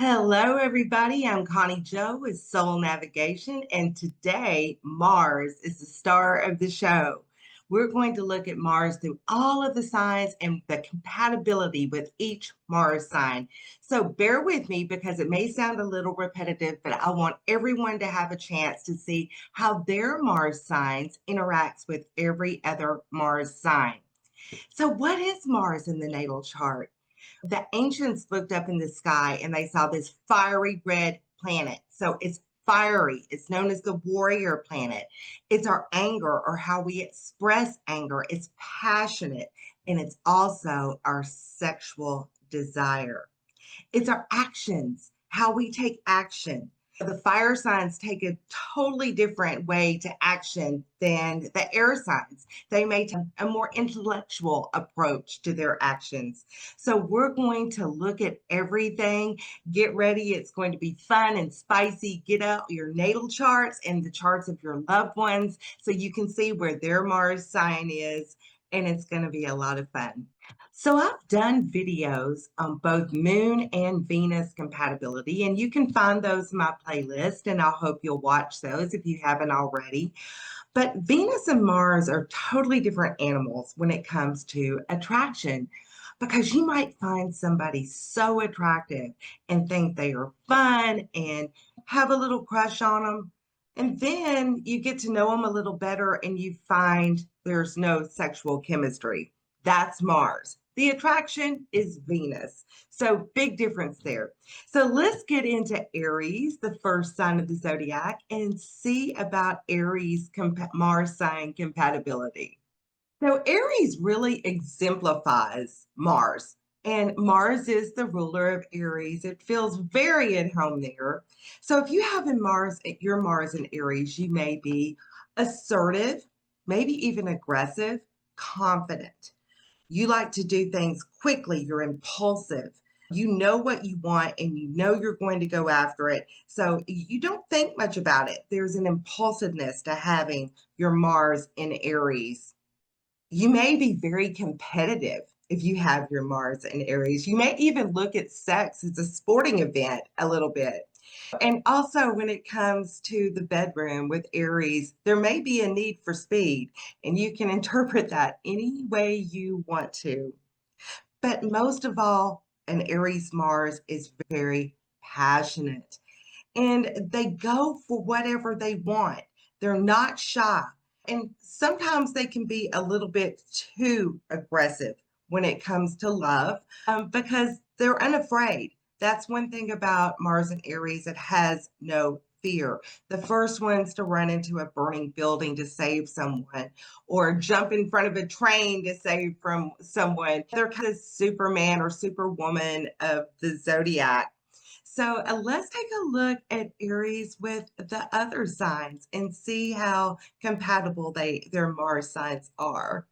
Hello, everybody. I'm Connie Joe with Soul Navigation, and today Mars is the star of the show. We're going to look at Mars through all of the signs and the compatibility with each Mars sign. So bear with me because it may sound a little repetitive, but I want everyone to have a chance to see how their Mars signs interacts with every other Mars sign. So what is Mars in the natal chart? The ancients looked up in the sky and they saw this fiery red planet. So it's fiery. It's known as the warrior planet. It's our anger or how we express anger. It's passionate and it's also our sexual desire. It's our actions, how we take action. The fire signs take a totally different way to action than the air signs. They may take a more intellectual approach to their actions. So we're going to look at everything. Get ready. It's going to be fun and spicy. Get out your natal charts and the charts of your loved ones so you can see where their Mars sign is. And it's going to be a lot of fun. So I've done videos on both Moon and Venus compatibility, and you can find those in my playlist, and I hope you'll watch those if you haven't already. But Venus and Mars are totally different animals when it comes to attraction, because you might find somebody so attractive and think they are fun and have a little crush on them. And then you get to know them a little better and you find there's no sexual chemistry. That's Mars. The attraction is Venus. So big difference there. So let's get into Aries, the first sign of the zodiac, and see about Aries Mars sign compatibility. So Aries really exemplifies Mars, and Mars is the ruler of Aries. It feels very at home there. So if you have your Mars in Aries, you may be assertive, maybe even aggressive, confident. You like to do things quickly. You're impulsive. You know what you want and you know you're going to go after it. So you don't think much about it. There's an impulsiveness to having your Mars in Aries. You may be very competitive if you have your Mars in Aries. You may even look at sex as a sporting event a little bit. And also, when it comes to the bedroom with Aries, there may be a need for speed, and you can interpret that any way you want to. But most of all, an Aries Mars is very passionate, and they go for whatever they want. They're not shy. And sometimes they can be a little bit too aggressive when it comes to love because they're unafraid. That's one thing about Mars and Aries. It has no fear. The first ones to run into a burning building to save someone or jump in front of a train to save from someone. They're kind of Superman or Superwoman of the zodiac. So let's take a look at Aries with the other signs and see how compatible their Mars signs are.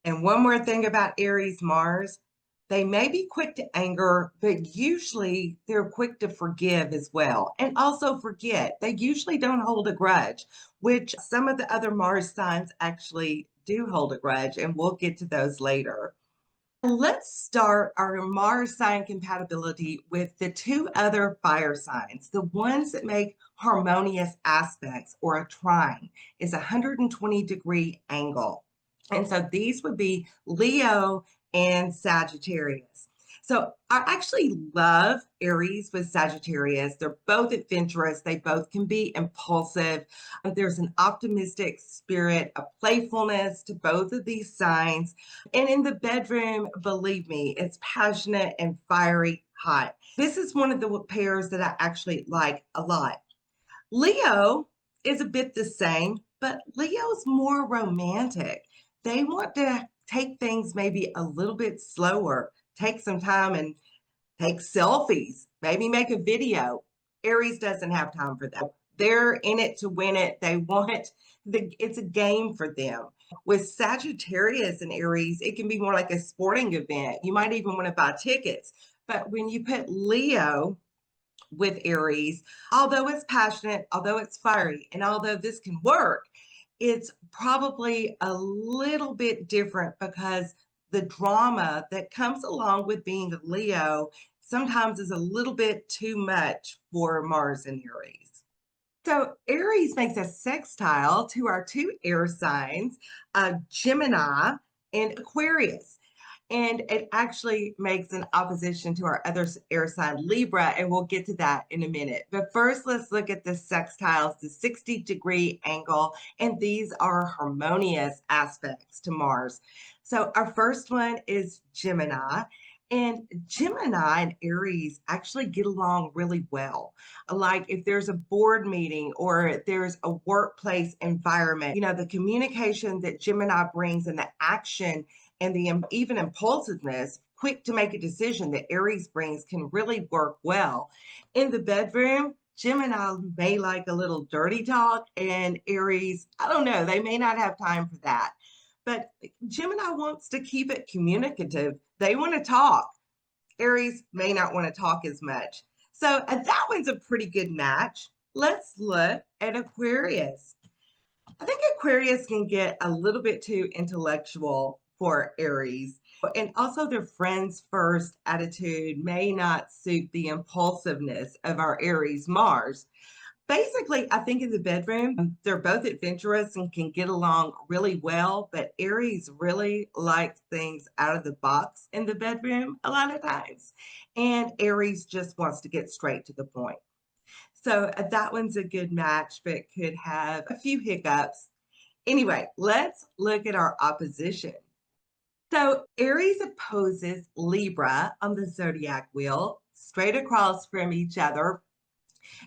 And one more thing about Aries Mars, they may be quick to anger, but usually they're quick to forgive as well. And also forget. They usually don't hold a grudge, which some of the other Mars signs actually do hold a grudge, and we'll get to those later. Let's start our Mars sign compatibility with the two other fire signs. The ones that make harmonious aspects or a trine is a 120-degree angle. And so these would be Leo and Sagittarius. So I actually love Aries with Sagittarius. They're both adventurous. They both can be impulsive. There's an optimistic spirit, a playfulness to both of these signs. And in the bedroom, believe me, it's passionate and fiery hot. This is one of the pairs that I actually like a lot. Leo is a bit the same, but Leo's more romantic. They want to take things maybe a little bit slower, take some time and take selfies, maybe make a video. Aries doesn't have time for that. They're in it to win it. It's a game for them. With Sagittarius and Aries, it can be more like a sporting event. You might even want to buy tickets. But when you put Leo with Aries, although it's passionate, although it's fiery, and although this can work, it's probably a little bit different because the drama that comes along with being a Leo sometimes is a little bit too much for Mars and Aries. So Aries makes a sextile to our two air signs, Gemini and Aquarius. And it actually makes an opposition to our other air sign, Libra, and we'll get to that in a minute. But first, let's look at the sextiles, the 60-degree angle, and these are harmonious aspects to Mars. So our first one is Gemini. And Gemini and Aries actually get along really well. Like if there's a board meeting or there's a workplace environment, the communication that Gemini brings and the action and the even impulsiveness, quick to make a decision that Aries brings can really work well. In the bedroom, Gemini may like a little dirty talk, and Aries, I don't know, they may not have time for that. But Gemini wants to keep it communicative. They want to talk. Aries may not want to talk as much. So that one's a pretty good match. Let's look at Aquarius. I think Aquarius can get a little bit too intellectual for Aries. And also their friends first attitude may not suit the impulsiveness of our Aries Mars. Basically, I think in the bedroom, they're both adventurous and can get along really well, but Aries really likes things out of the box in the bedroom a lot of times. And Aries just wants to get straight to the point. So that one's a good match, but could have a few hiccups. Anyway, let's look at our opposition. So Aries opposes Libra on the zodiac wheel, straight across from each other.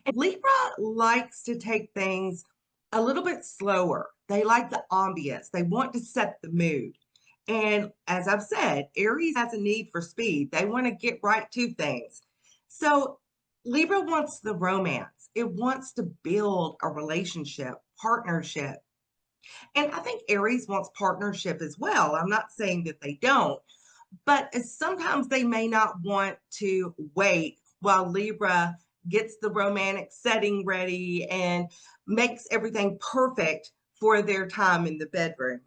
And Libra likes to take things a little bit slower. They like the ambience. They want to set the mood. And as I've said, Aries has a need for speed. They want to get right to things. So Libra wants the romance. It wants to build a relationship, partnership. And I think Aries wants partnership as well. I'm not saying that they don't, but sometimes they may not want to wait while Libra gets the romantic setting ready and makes everything perfect for their time in the bedroom.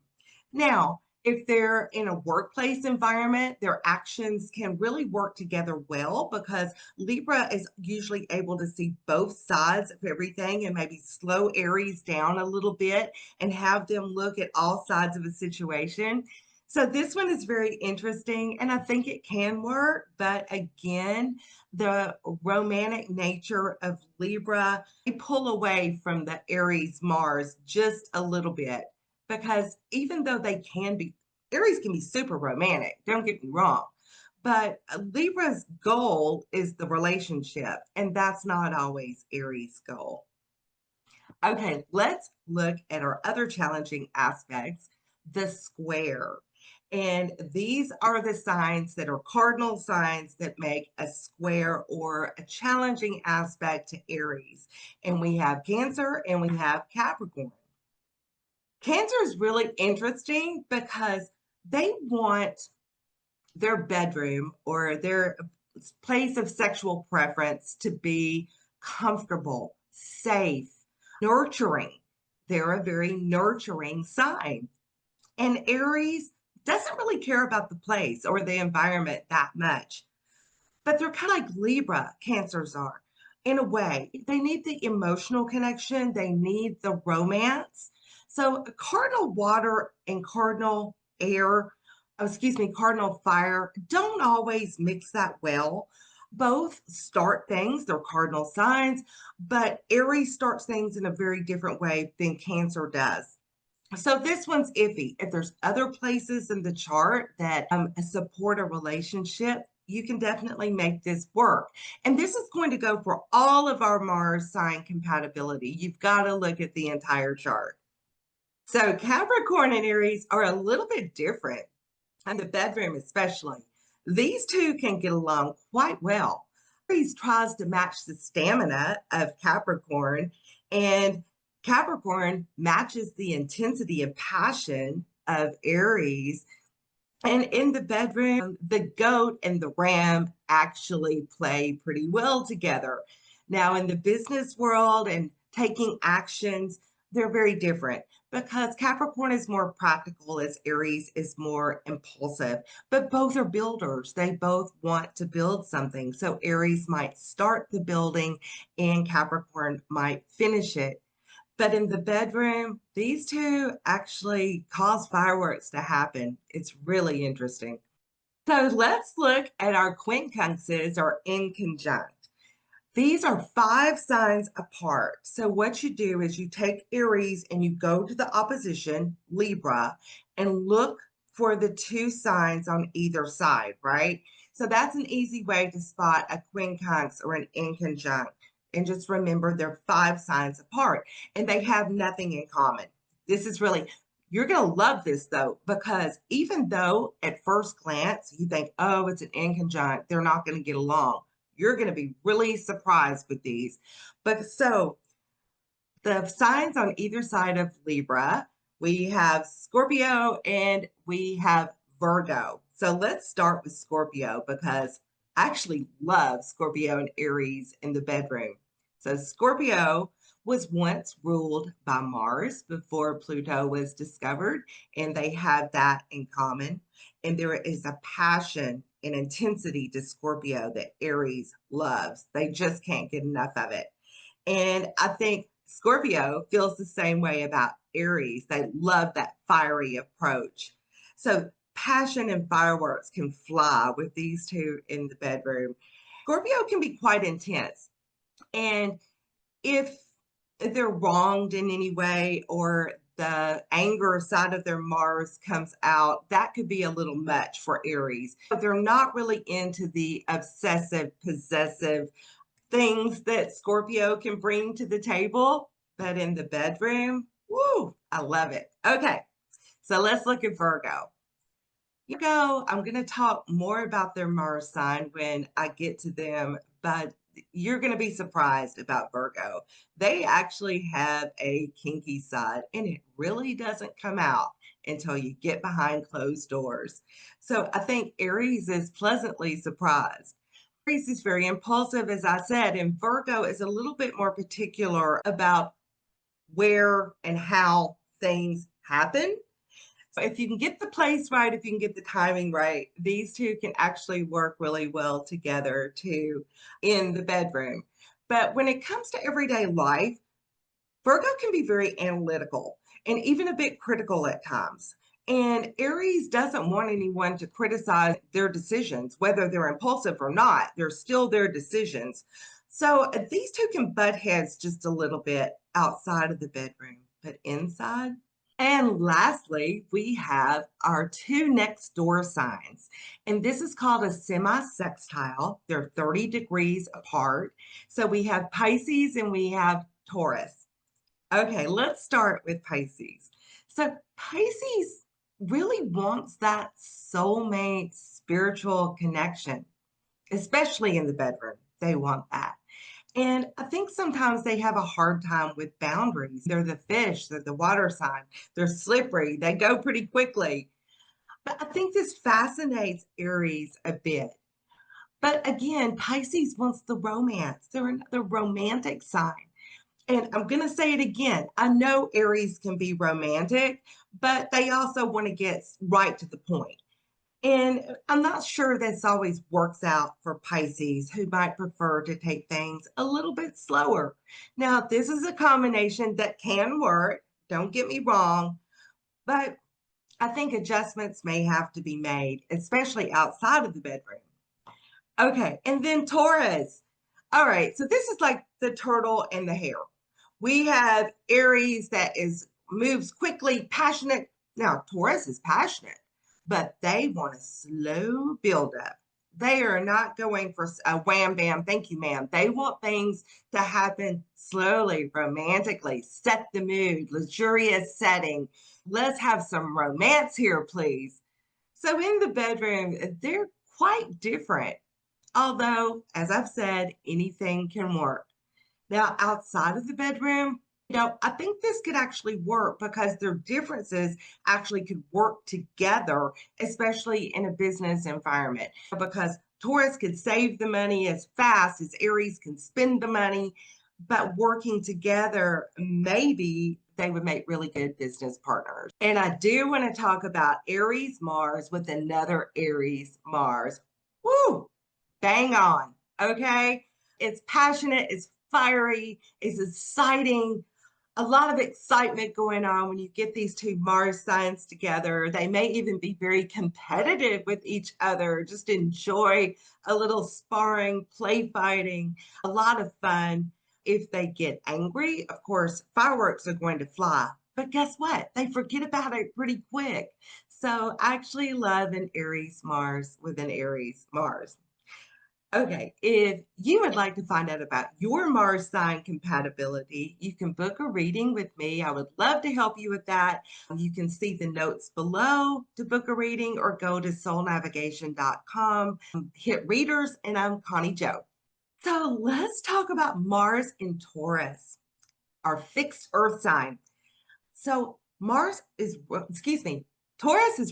Now, if they're in a workplace environment, their actions can really work together well because Libra is usually able to see both sides of everything and maybe slow Aries down a little bit and have them look at all sides of a situation. So this one is very interesting and I think it can work, but again, the romantic nature of Libra, they pull away from the Aries Mars just a little bit because even though Aries can be super romantic, don't get me wrong, but Libra's goal is the relationship, and that's not always Aries' goal. Okay, let's look at our other challenging aspects, the square. And these are the signs that are cardinal signs that make a square or a challenging aspect to Aries. And we have Cancer and we have Capricorn. Cancer is really interesting because they want their bedroom or their place of sexual preference to be comfortable, safe, nurturing. They're a very nurturing sign. And Aries doesn't really care about the place or the environment that much. But they're kind of like Libra, Cancers are. In a way, they need the emotional connection, they need the romance. So cardinal water and cardinal air, cardinal fire don't always mix that well. Both start things, they're cardinal signs, but Aries starts things in a very different way than Cancer does. So this one's iffy. If there's other places in the chart that support a relationship, you can definitely make this work. And this is going to go for all of our Mars sign compatibility. You've got to look at the entire chart. So Capricorn and Aries are a little bit different, and the bedroom especially. These two can get along quite well. Aries tries to match the stamina of Capricorn, and Capricorn matches the intensity and passion of Aries. And in the bedroom, the goat and the ram actually play pretty well together. Now, in the business world and taking actions, they're very different. because Capricorn is more practical as Aries is more impulsive, but both are builders. They both want to build something. So Aries might start the building and Capricorn might finish it. But in the bedroom, these two actually cause fireworks to happen. It's really interesting. So let's look at our quincunxes or inconjunct. These are 5 signs apart. So what you do is you take Aries and you go to the opposition, Libra, and look for the 2 signs on either side, right? So that's an easy way to spot a quincunx or an inconjunct. And just remember they're 5 signs apart and they have nothing in common. This is really, you're going to love this though, because even though at first glance you think, oh, it's an inconjunct, they're not going to get along, you're going to be really surprised with these. But so the signs on either side of Libra, we have Scorpio and we have Virgo. So let's start with Scorpio because I actually love Scorpio and Aries in the bedroom. So Scorpio was once ruled by Mars before Pluto was discovered, and they have that in common. And there is a passion and intensity to Scorpio that Aries loves. They just can't get enough of it. And I think Scorpio feels the same way about Aries. They love that fiery approach. So passion and fireworks can fly with these two in the bedroom. Scorpio can be quite intense. And if they're wronged in any way or the anger side of their Mars comes out, that could be a little much for Aries. They're not really into the obsessive, possessive things that Scorpio can bring to the table, but in the bedroom, woo, I love it. Okay, so let's look at Virgo. Virgo, I'm going to talk more about their Mars sign when I get to them, but you're going to be surprised about Virgo. They actually have a kinky side, and it really doesn't come out until you get behind closed doors. So I think Aries is pleasantly surprised. Aries is very impulsive, as I said, and Virgo is a little bit more particular about where and how things happen. So if you can get the place right, if you can get the timing right, these two can actually work really well together too in the bedroom. But when it comes to everyday life, Virgo can be very analytical and even a bit critical at times. And Aries doesn't want anyone to criticize their decisions, whether they're impulsive or not. They're still their decisions. So these two can butt heads just a little bit outside of the bedroom, but inside. And lastly, we have our 2 next door signs. And this is called a semi-sextile. They're 30 degrees apart. So we have Pisces and we have Taurus. Okay, let's start with Pisces. So Pisces really wants that soulmate spiritual connection, especially in the bedroom. They want that. And I think sometimes they have a hard time with boundaries. They're the fish, they're the water sign, they're slippery, they go pretty quickly. But I think this fascinates Aries a bit. But again, Pisces wants the romance. They're the romantic sign. And I'm going to say it again. I know Aries can be romantic, but they also want to get right to the point. And I'm not sure this always works out for Pisces, who might prefer to take things a little bit slower. Now, this is a combination that can work, don't get me wrong, but I think adjustments may have to be made, especially outside of the bedroom. Okay, and then Taurus. All right, so this is like the turtle and the hare. We have Aries that is moves quickly, passionate. Now, Taurus is passionate, but they want a slow buildup. They are not going for a wham bam, thank you, ma'am. They want things to happen slowly, romantically, set the mood, luxurious setting. Let's have some romance here, please. So in the bedroom, they're quite different. Although, as I've said, anything can work. Now, outside of the bedroom, I think this could actually work because their differences actually could work together, especially in a business environment. Because Taurus could save the money as fast as Aries can spend the money, but working together, maybe they would make really good business partners. And I do want to talk about Aries Mars with another Aries Mars. Woo! Bang on. Okay. It's passionate, it's fiery, it's exciting. A lot of excitement going on when you get these two Mars signs together. They may even be very competitive with each other. Just enjoy a little sparring, play fighting, a lot of fun. If they get angry, of course, fireworks are going to fly. But guess what? They forget about it pretty quick. So I actually love an Aries Mars with an Aries Mars. Okay, if you would like to find out about your Mars sign compatibility, you can book a reading with me. I would love to help you with that. You can see the notes below to book a reading or go to soulnavigation.com, hit readers, and I'm Connie Joe. So let's talk about Mars in Taurus, our fixed earth sign. So Taurus is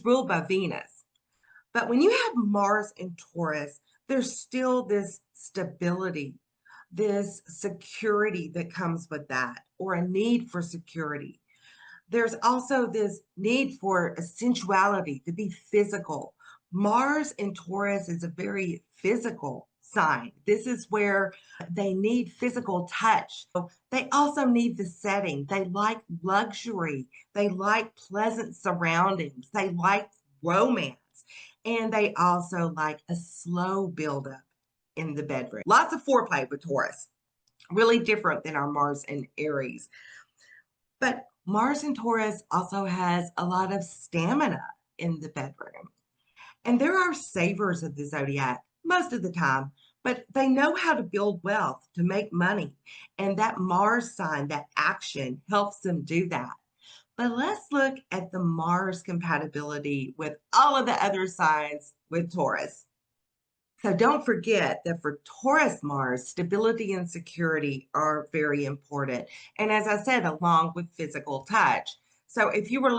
ruled by Venus. But when you have Mars in Taurus, there's still this stability, this security that comes with that, or a need for security. There's also this need for a sensuality, to be physical. Mars in Taurus is a very physical sign. This is where they need physical touch. So they also need the setting. They like luxury. They like pleasant surroundings. They like romance. And they also like a slow buildup in the bedroom. Lots of foreplay with Taurus. Really different than our Mars and Aries. But Mars in Taurus also has a lot of stamina in the bedroom. And there are savers of the zodiac most of the time, but they know how to build wealth, to make money. And that Mars sign, that action, helps them do that. But let's look at the Mars compatibility with all of the other signs with Taurus. So don't forget that for Taurus Mars, stability and security are very important. And as I said, along with physical touch. So if you were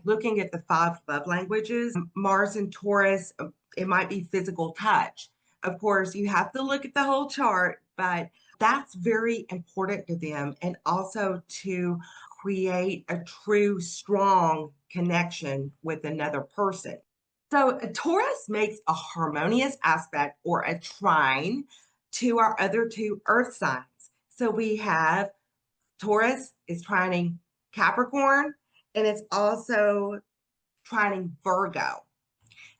looking at the 5 love languages, Mars and Taurus, it might be physical touch. Of course, you have to look at the whole chart, but that's very important to them. And also to create a true, strong connection with another person. So a Taurus makes a harmonious aspect or a trine to our other 2 earth signs. So we have Taurus is trining Capricorn, and it's also trining Virgo.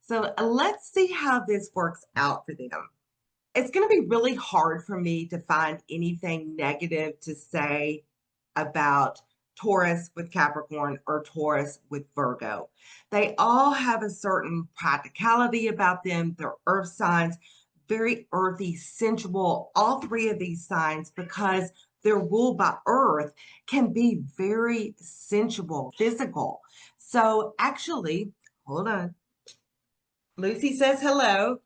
So let's see how this works out for them. It's going to be really hard for me to find anything negative to say about Taurus with Capricorn or Taurus with Virgo. They all have a certain practicality about them. They're earth signs, very earthy, sensual. All 3 of these signs, because they're ruled by earth, can be very sensual, physical. So actually, hold on. Lucy says hello.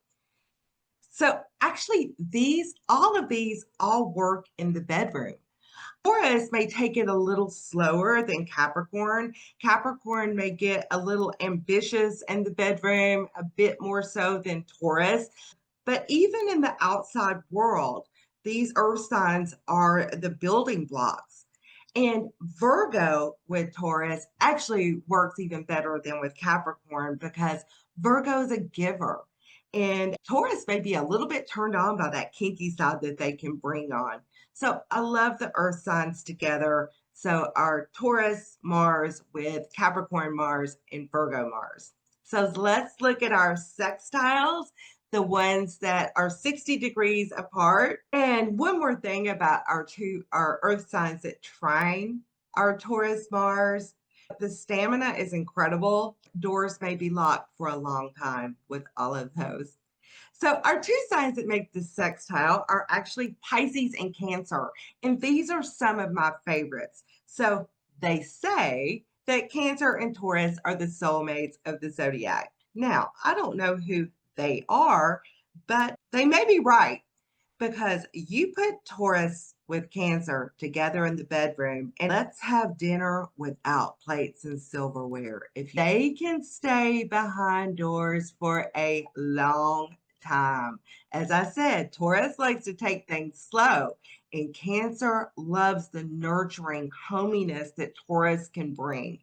So actually, all of these work in the bedroom. Taurus may take it a little slower than Capricorn. Capricorn may get a little ambitious in the bedroom, a bit more so than Taurus. But even in the outside world, these earth signs are the building blocks. And Virgo with Taurus actually works even better than with Capricorn because Virgo is a giver. And Taurus may be a little bit turned on by that kinky side that they can bring on. So I love the earth signs together. So our Taurus Mars with Capricorn Mars and Virgo Mars. So let's look at our sextiles, the ones that are 60 degrees apart. And one more thing about our earth signs that trine our Taurus Mars. The stamina is incredible. Doors may be locked for a long time with all of those. So our 2 signs that make this sextile are actually Pisces and Cancer. And these are some of my favorites. So they say that Cancer and Taurus are the soulmates of the zodiac. Now, I don't know who they are, but they may be right because you put Taurus with Cancer together in the bedroom and let's have dinner without plates and silverware. If they can stay behind doors for a long time. As I said, Taurus likes to take things slow, and Cancer loves the nurturing hominess that Taurus can bring.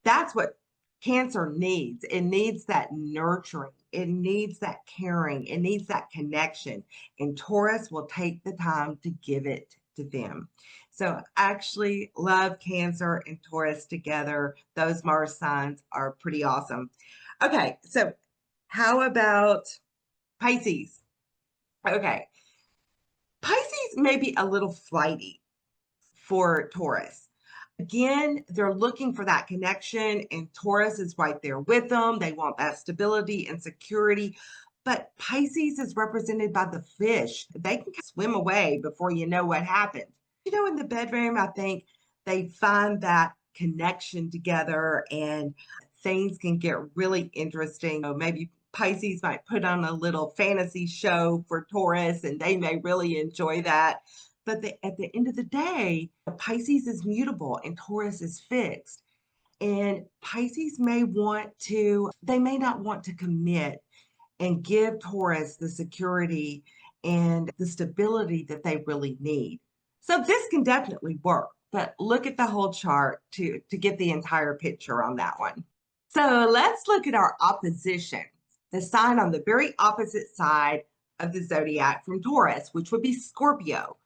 That's what Cancer needs. It needs that nurturing, it needs that caring, it needs that connection. And Taurus will take the time to give it to them. So I actually love Cancer and Taurus together. Those Mars signs are pretty awesome. Okay, so how about Pisces? Okay, Pisces may be a little flighty for Taurus. Again, they're looking for that connection, and Taurus is right there with them. They want that stability and security. But Pisces is represented by the fish. They can swim away before you know what happened. In the bedroom, I think they find that connection together and things can get really interesting. Maybe Pisces might put on a little fantasy show for Taurus and they may really enjoy that. But at the end of the day, Pisces is mutable and Taurus is fixed. And Pisces they may not want to commit and give Taurus the security and the stability that they really need. So this can definitely work, but look at the whole chart to get the entire picture on that one. So let's look at our opposition, the sign on the very opposite side of the zodiac from Taurus, which would be Scorpio.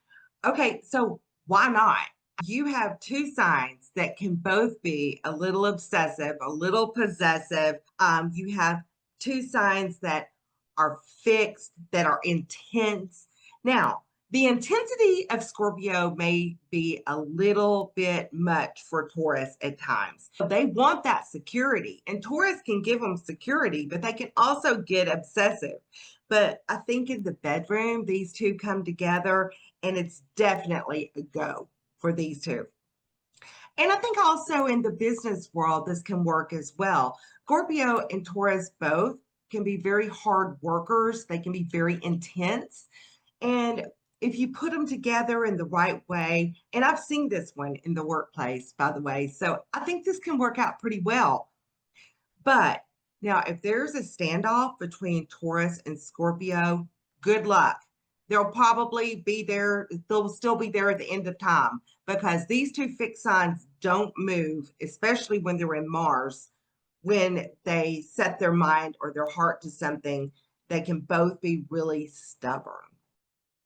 Okay, so why not? You have two signs that can both be a little obsessive, a little possessive. You have two signs that are fixed, that are intense. Now, the intensity of Scorpio may be a little bit much for Taurus at times. They want that security, and Taurus can give them security, but they can also get obsessive. But I think in the bedroom, these two come together, and it's definitely a go for these two. And I think also in the business world, this can work as well. Scorpio and Taurus both can be very hard workers. They can be very intense. And if you put them together in the right way, and I've seen this one in the workplace, by the way, so I think this can work out pretty well. But now, if there's a standoff between Taurus and Scorpio, good luck. They'll probably be there, they'll still be there at the end of time because these two fixed signs don't move, especially when they're in Mars. When they set their mind or their heart to something, they can both be really stubborn.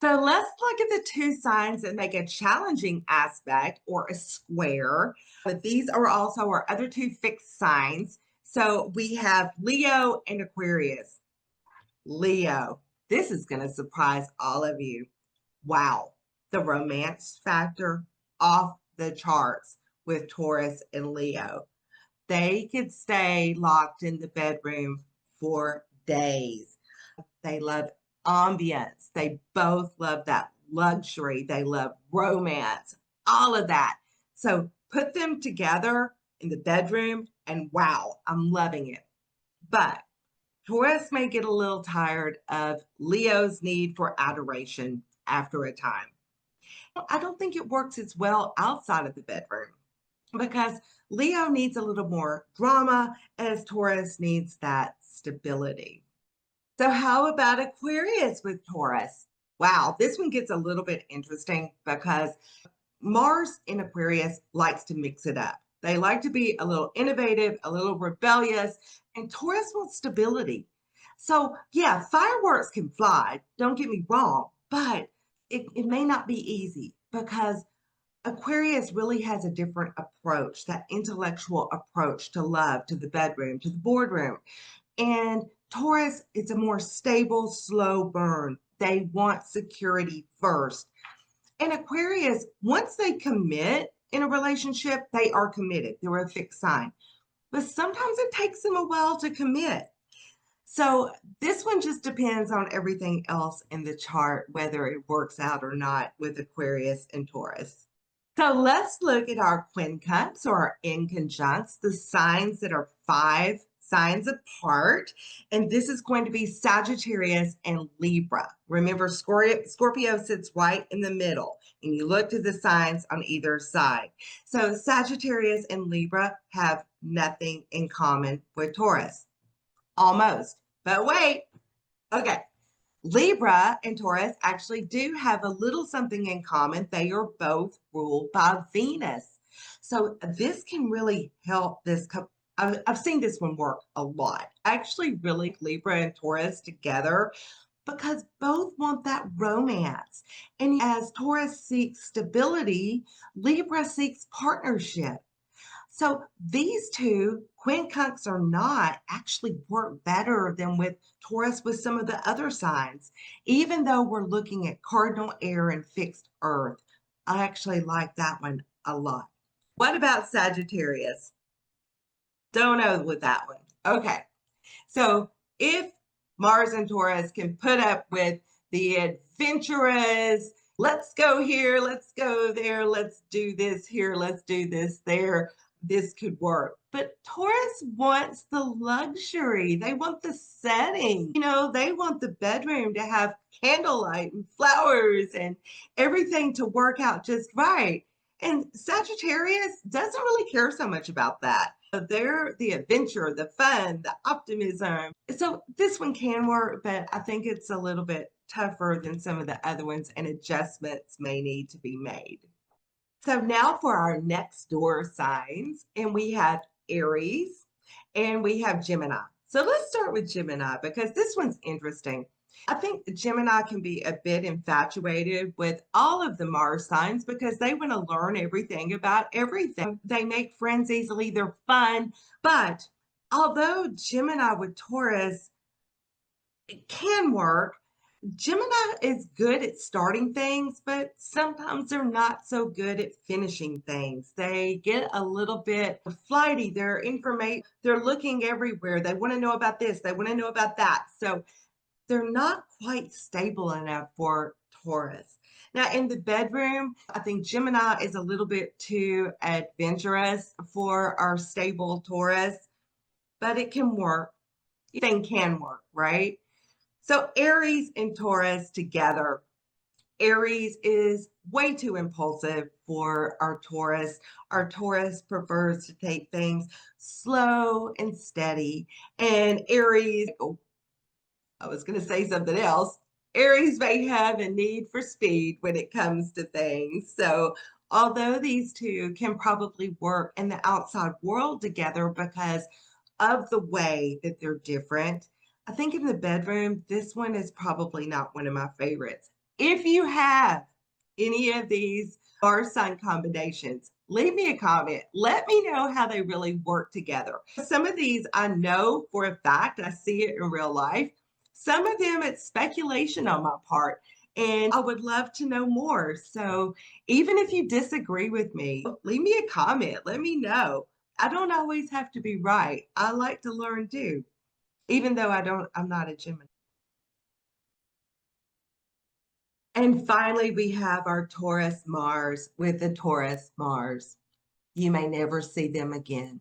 So let's look at the two signs that make a challenging aspect or a square. But these are also our other two fixed signs. So we have Leo and Aquarius. Leo, this is going to surprise all of you. Wow, the romance factor off the charts with Taurus and Leo. They could stay locked in the bedroom for days. They love ambience. They both love that luxury. They love romance, all of that. So put them together in the bedroom and wow, I'm loving it. But Taurus may get a little tired of Leo's need for adoration after a time. I don't think it works as well outside of the bedroom because Leo needs a little more drama as Taurus needs that stability. So how about Aquarius with Taurus? Wow, this one gets a little bit interesting because Mars in Aquarius likes to mix it up. They like to be a little innovative, a little rebellious, and Taurus wants stability. So yeah, fireworks can fly, don't get me wrong, but it may not be easy because Aquarius really has a different approach, that intellectual approach to love, to the bedroom, to the boardroom. And Taurus, it's a more stable, slow burn. They want security first. And Aquarius, once they commit in a relationship, they are committed. They're a fixed sign. But sometimes it takes them a while to commit. So this one just depends on everything else in the chart, whether it works out or not with Aquarius and Taurus. So let's look at our quincunx or our inconjuncts, the signs that are 5 signs apart. And this is going to be Sagittarius and Libra. Remember, Scorpio sits right in the middle, and you look to the signs on either side. So Sagittarius and Libra have nothing in common with Taurus. Almost, but wait. Okay, Libra and Taurus actually do have a little something in common. They are both ruled by Venus. So this can really help this couple. I've seen this one work a lot. I actually really like Libra and Taurus together because both want that romance. And as Taurus seeks stability, Libra seeks partnership. So these two, quincunx or not, actually work better than with Taurus with some of the other signs. Even though we're looking at cardinal air and fixed earth, I actually like that one a lot. What about Sagittarius? Don't know with that one. Okay. So if Mars and Taurus can put up with the adventurous, let's go here, let's go there, let's do this here, let's do this there, this could work. But Taurus wants the luxury. They want the setting. They want the bedroom to have candlelight and flowers and everything to work out just right. And Sagittarius doesn't really care so much about that. They're the adventure, the fun, the optimism. So this one can work, but I think it's a little bit tougher than some of the other ones, and adjustments may need to be made. So now for our next door signs, and we have Aries and we have Gemini. So let's start with Gemini because this one's interesting. I think Gemini can be a bit infatuated with all of the Mars signs because they want to learn everything about everything. They make friends easily, they're fun. But although Gemini with Taurus it can work, Gemini is good at starting things, but sometimes they're not so good at finishing things. They get a little bit flighty. They're looking everywhere. They want to know about this, they want to know about that. So they're not quite stable enough for Taurus. Now, in the bedroom, I think Gemini is a little bit too adventurous for our stable Taurus, but it can work. Anything can work, right? So Aries and Taurus together. Aries is way too impulsive for our Taurus. Our Taurus prefers to take things slow and steady. And Aries, oh, I was going to say something else. Aries may have a need for speed when it comes to things. So although these two can probably work in the outside world together because of the way that they're different, I think in the bedroom, this one is probably not one of my favorites. If you have any of these star sign combinations, leave me a comment. Let me know how they really work together. Some of these I know for a fact, I see it in real life. Some of them, it's speculation on my part, and I would love to know more. So even if you disagree with me, leave me a comment. Let me know. I don't always have to be right. I like to learn too, even though I'm not a Gemini. And finally, we have our Taurus Mars with the Taurus Mars. You may never see them again.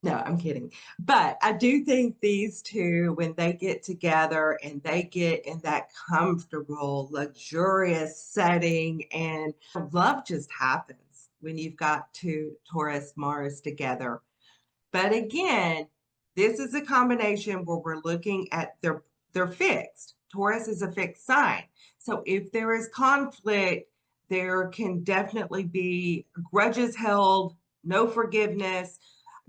No, I'm kidding. But I do think these two, when they get together and they get in that comfortable, luxurious setting, and love just happens when you've got two Taurus Mars together. But again, this is a combination where we're looking at they're fixed. Taurus is a fixed sign. So if there is conflict, there can definitely be grudges held, no forgiveness.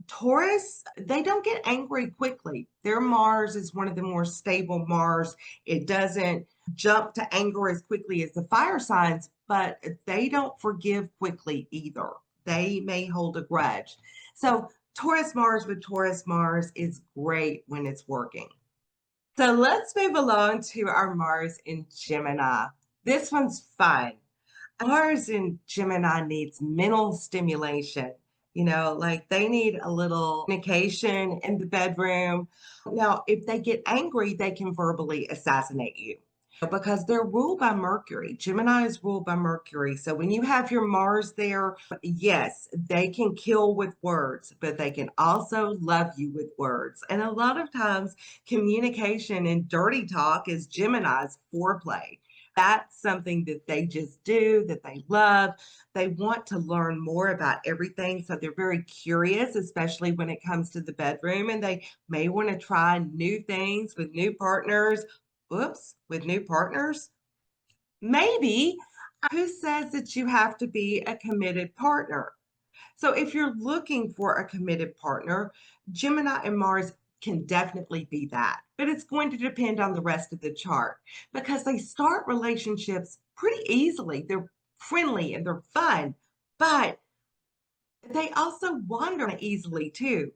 Taurus, they don't get angry quickly. Their Mars is one of the more stable Mars. It doesn't jump to anger as quickly as the fire signs, but they don't forgive quickly either. They may hold a grudge. So Taurus Mars with Taurus Mars is great when it's working. So let's move along to our Mars in Gemini. This one's fun. Mars in Gemini needs mental stimulation. Like they need a little communication in the bedroom. Now, if they get angry, they can verbally assassinate you because they're ruled by Mercury. Gemini is ruled by Mercury. So when you have your Mars there, yes, they can kill with words, but they can also love you with words. And a lot of times, communication and dirty talk is Gemini's foreplay. That's something that they just do, that they love. They want to learn more about everything. So they're very curious, especially when it comes to the bedroom, and they may want to try new things with new partners Oops, with new partners? Maybe. Who says that you have to be a committed partner? So if you're looking for a committed partner, Gemini and Mars can definitely be that. But it's going to depend on the rest of the chart because they start relationships pretty easily. They're friendly and they're fun, but they also wander easily too.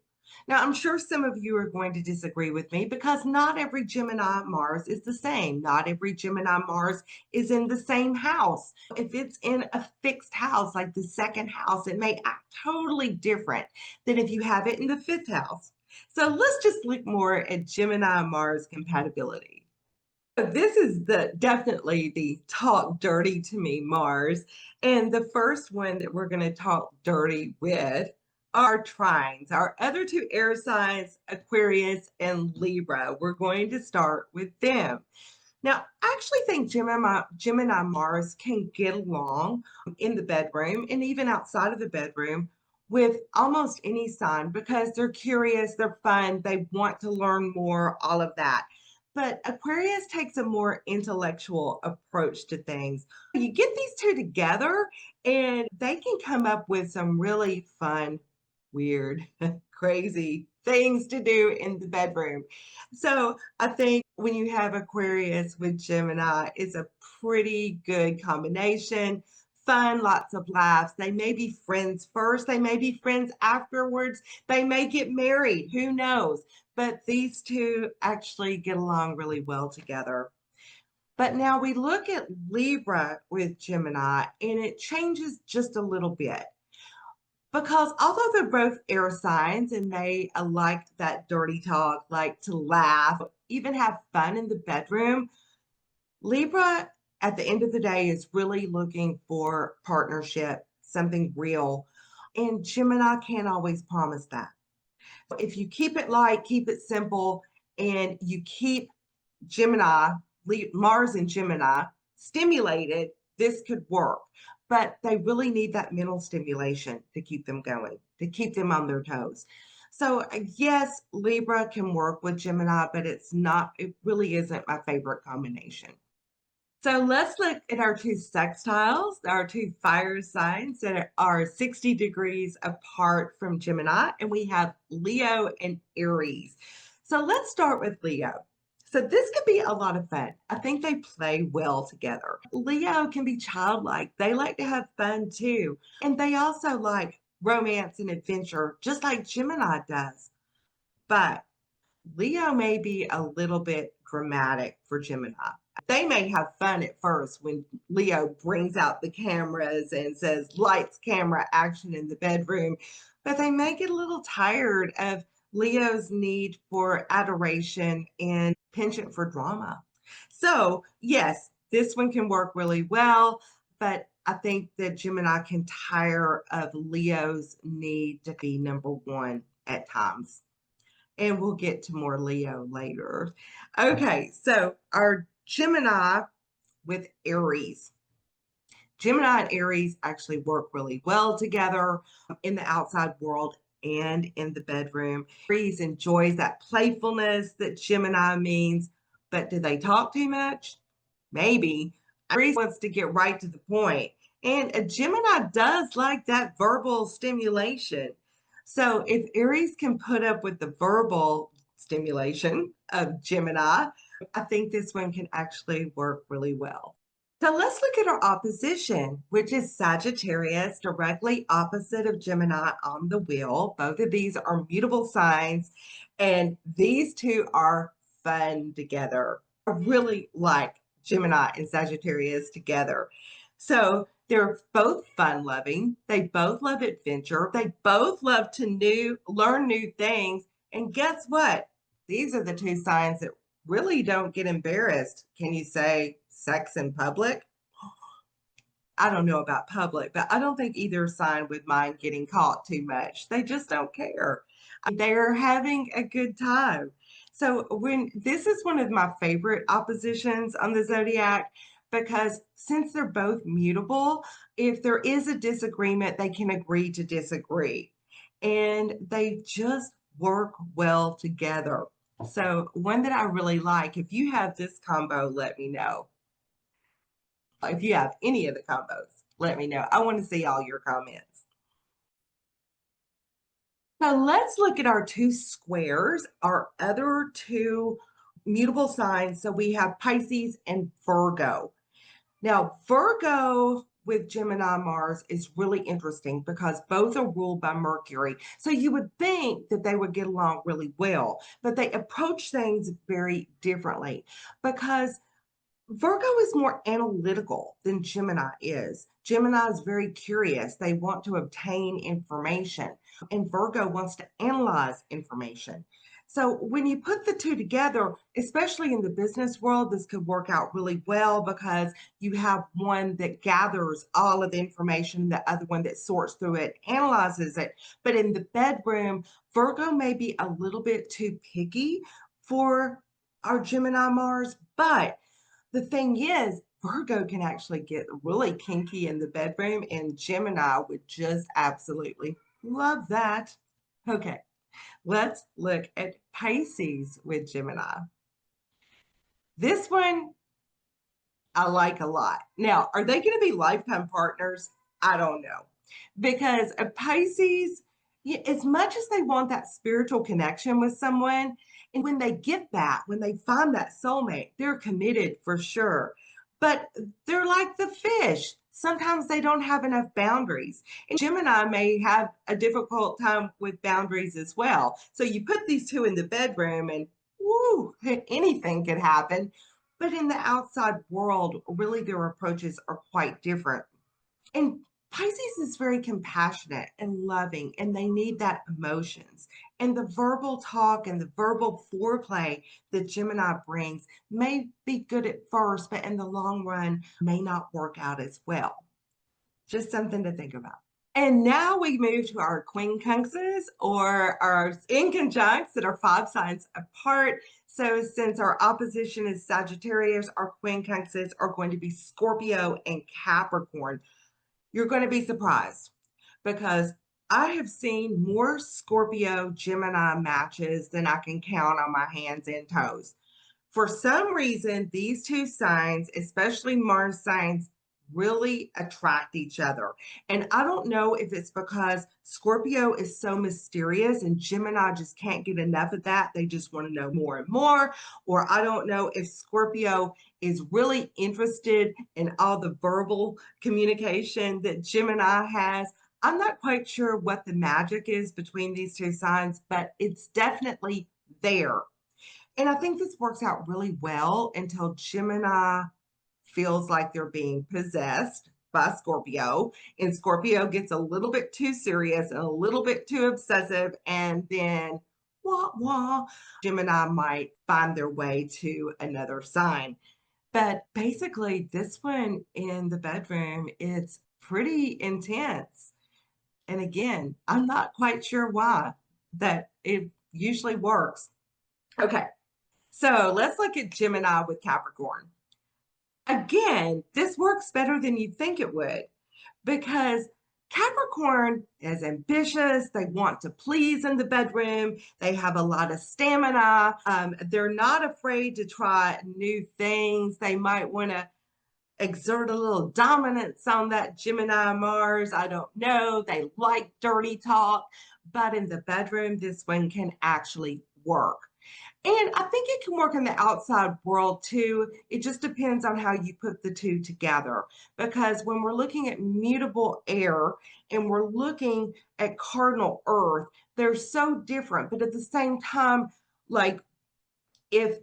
Now, I'm sure some of you are going to disagree with me because not every Gemini Mars is the same. Not every Gemini Mars is in the same house. If it's in a fixed house, like the second house, it may act totally different than if you have it in the fifth house. So let's just look more at Gemini Mars compatibility. This is definitely the talk dirty to me Mars. And the first one that we're going to talk dirty with are trines. Our other two air signs, Aquarius and Libra. We're going to start with them. Now, I actually think Gemini Mars can get along in the bedroom and even outside of the bedroom with almost any sign because they're curious, they're fun, they want to learn more, all of that. But Aquarius takes a more intellectual approach to things. You get these two together, and they can come up with some really fun, weird, crazy things to do in the bedroom. So I think when you have Aquarius with Gemini, it's a pretty good combination. Fun, lots of laughs. They may be friends first, they may be friends afterwards, they may get married, who knows? But these two actually get along really well together. But now we look at Libra with Gemini, and it changes just a little bit. Because although they're both air signs and they like that dirty talk, like to laugh, even have fun in the bedroom, Libra at the end of the day is really looking for partnership, something real. And Gemini can't always promise that. If you keep it light, keep it simple, and you keep Gemini, Mars and Gemini stimulated, this could work. But they really need that mental stimulation to keep them going, to keep them on their toes. So, yes, Libra can work with Gemini, but it really isn't my favorite combination. So let's look at our two sextiles, our two fire signs that are 60 degrees apart from Gemini, and we have Leo and Aries. So let's start with Leo. So this could be a lot of fun. I think they play well together. Leo can be childlike. They like to have fun too. And they also like romance and adventure, just like Gemini does. But Leo may be a little bit dramatic for Gemini. They may have fun at first when Leo brings out the cameras and says lights, camera, action in the bedroom, but they may get a little tired of Leo's need for adoration and penchant for drama. So, yes, this one can work really well, but I think that Gemini can tire of Leo's need to be number one at times. And we'll get to more Leo later. Okay, so our Gemini with Aries. Gemini and Aries actually work really well together in the outside world and in the bedroom. Aries enjoys that playfulness that Gemini means, but do they talk too much? Maybe. Aries wants to get right to the point, and a Gemini does like that verbal stimulation. So if Aries can put up with the verbal stimulation of Gemini, I think this one can actually work really well. So let's look at our opposition, which is Sagittarius, directly opposite of Gemini on the wheel. Both of these are mutable signs, and these two are fun together. I really like Gemini and Sagittarius together. So they're both fun loving. They both love adventure. They both love to learn new things. And guess what? These are the two signs that really don't get embarrassed. Can you say sex in public? I don't know about public, but I don't think either sign would mind getting caught too much. They just don't care. They're having a good time. So when this is one of my favorite oppositions on the zodiac because since they're both mutable, if there is a disagreement, they can agree to disagree. And they just work well together. So one that I really like, if you have this combo, let me know. If you have any of the combos, let me know. I want to see all your comments. So let's look at our two squares, our other two mutable signs. So we have Pisces and Virgo. Now, Virgo with Gemini Mars is really interesting because both are ruled by Mercury. So you would think that they would get along really well, but they approach things very differently because Virgo is more analytical than Gemini is. Gemini is very curious. They want to obtain information, and Virgo wants to analyze information. So, when you put the two together, especially in the business world, this could work out really well because you have one that gathers all of the information, the other one that sorts through it, analyzes it. But in the bedroom, Virgo may be a little bit too picky for our Gemini Mars, but the thing is, Virgo can actually get really kinky in the bedroom, and Gemini would just absolutely love that. Okay, let's look at Pisces with Gemini. This one I like a lot. Now, are they going to be lifetime partners? I don't know. Because a Pisces, as much as they want that spiritual connection with someone, and when they get that, when they find that soulmate, they're committed for sure. But they're like the fish. Sometimes they don't have enough boundaries. And Gemini may have a difficult time with boundaries as well. So you put these two in the bedroom and woo, anything could happen. But in the outside world, really their approaches are quite different. And Pisces is very compassionate and loving, and they need that emotions. And the verbal talk and the verbal foreplay that Gemini brings may be good at first, but in the long run may not work out as well. Just something to think about. And now we move to our quincunxes or our inconjuncts that are 5 signs apart. So since our opposition is Sagittarius, our quincunxes are going to be Scorpio and Capricorn. You're going to be surprised because I have seen more Scorpio Gemini matches than I can count on my hands and toes. For some reason, these two signs, especially Mars signs, really attract each other. And I don't know if it's because Scorpio is so mysterious and Gemini just can't get enough of that. They just want to know more and more. Or I don't know if Scorpio is really interested in all the verbal communication that Gemini has. I'm not quite sure what the magic is between these two signs, but it's definitely there. And I think this works out really well until Gemini feels like they're being possessed by Scorpio, and Scorpio gets a little bit too serious and a little bit too obsessive, and then wah wah, Gemini might find their way to another sign. But basically, this one in the bedroom, it's pretty intense. And again, I'm not quite sure why that it usually works. Okay, so let's look at Gemini with Capricorn. Again, this works better than you think it would because Capricorn is ambitious. They want to please in the bedroom. They have a lot of stamina. They're not afraid to try new things. They might want to exert a little dominance on that Gemini Mars. I don't know. They like dirty talk, but in the bedroom, this one can actually work. And I think it can work in the outside world too. It just depends on how you put the two together. Because when we're looking at mutable air and we're looking at cardinal earth, they're so different. But at the same time, like if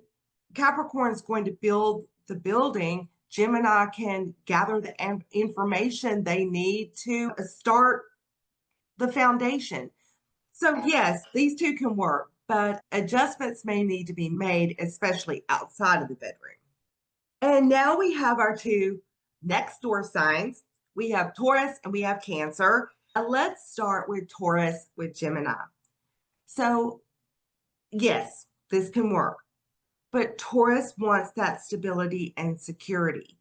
Capricorn is going to build the building, Gemini can gather the information they need to start the foundation. So yes, these two can work, but adjustments may need to be made, especially outside of the bedroom. And now we have our two next door signs. We have Taurus and we have Cancer. Let's start with Taurus with Gemini. So yes, this can work, but Taurus wants that stability and security.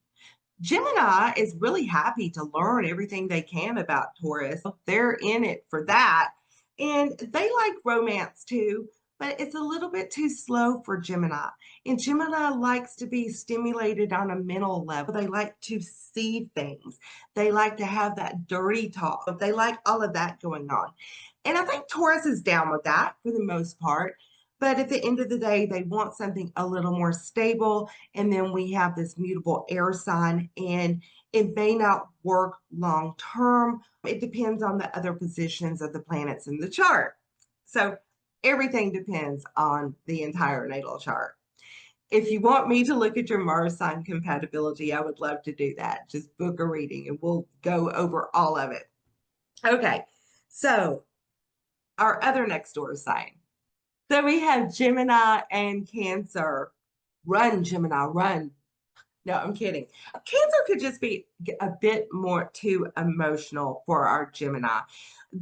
Gemini is really happy to learn everything they can about Taurus. They're in it for that. And they like romance too, but it's a little bit too slow for Gemini. And Gemini likes to be stimulated on a mental level. They like to see things. They like to have that dirty talk. They like all of that going on. And I think Taurus is down with that for the most part. But at the end of the day, they want something a little more stable. And then we have this mutable air sign, and it may not work long term. It depends on the other positions of the planets in the chart. So everything depends on the entire natal chart. If you want me to look at your Mars sign compatibility, I would love to do that. Just book a reading and we'll go over all of it. Okay, so our other next door sign. So we have Gemini and Cancer. Run, Gemini, run. No, I'm kidding. Cancer could just be a bit more too emotional for our Gemini.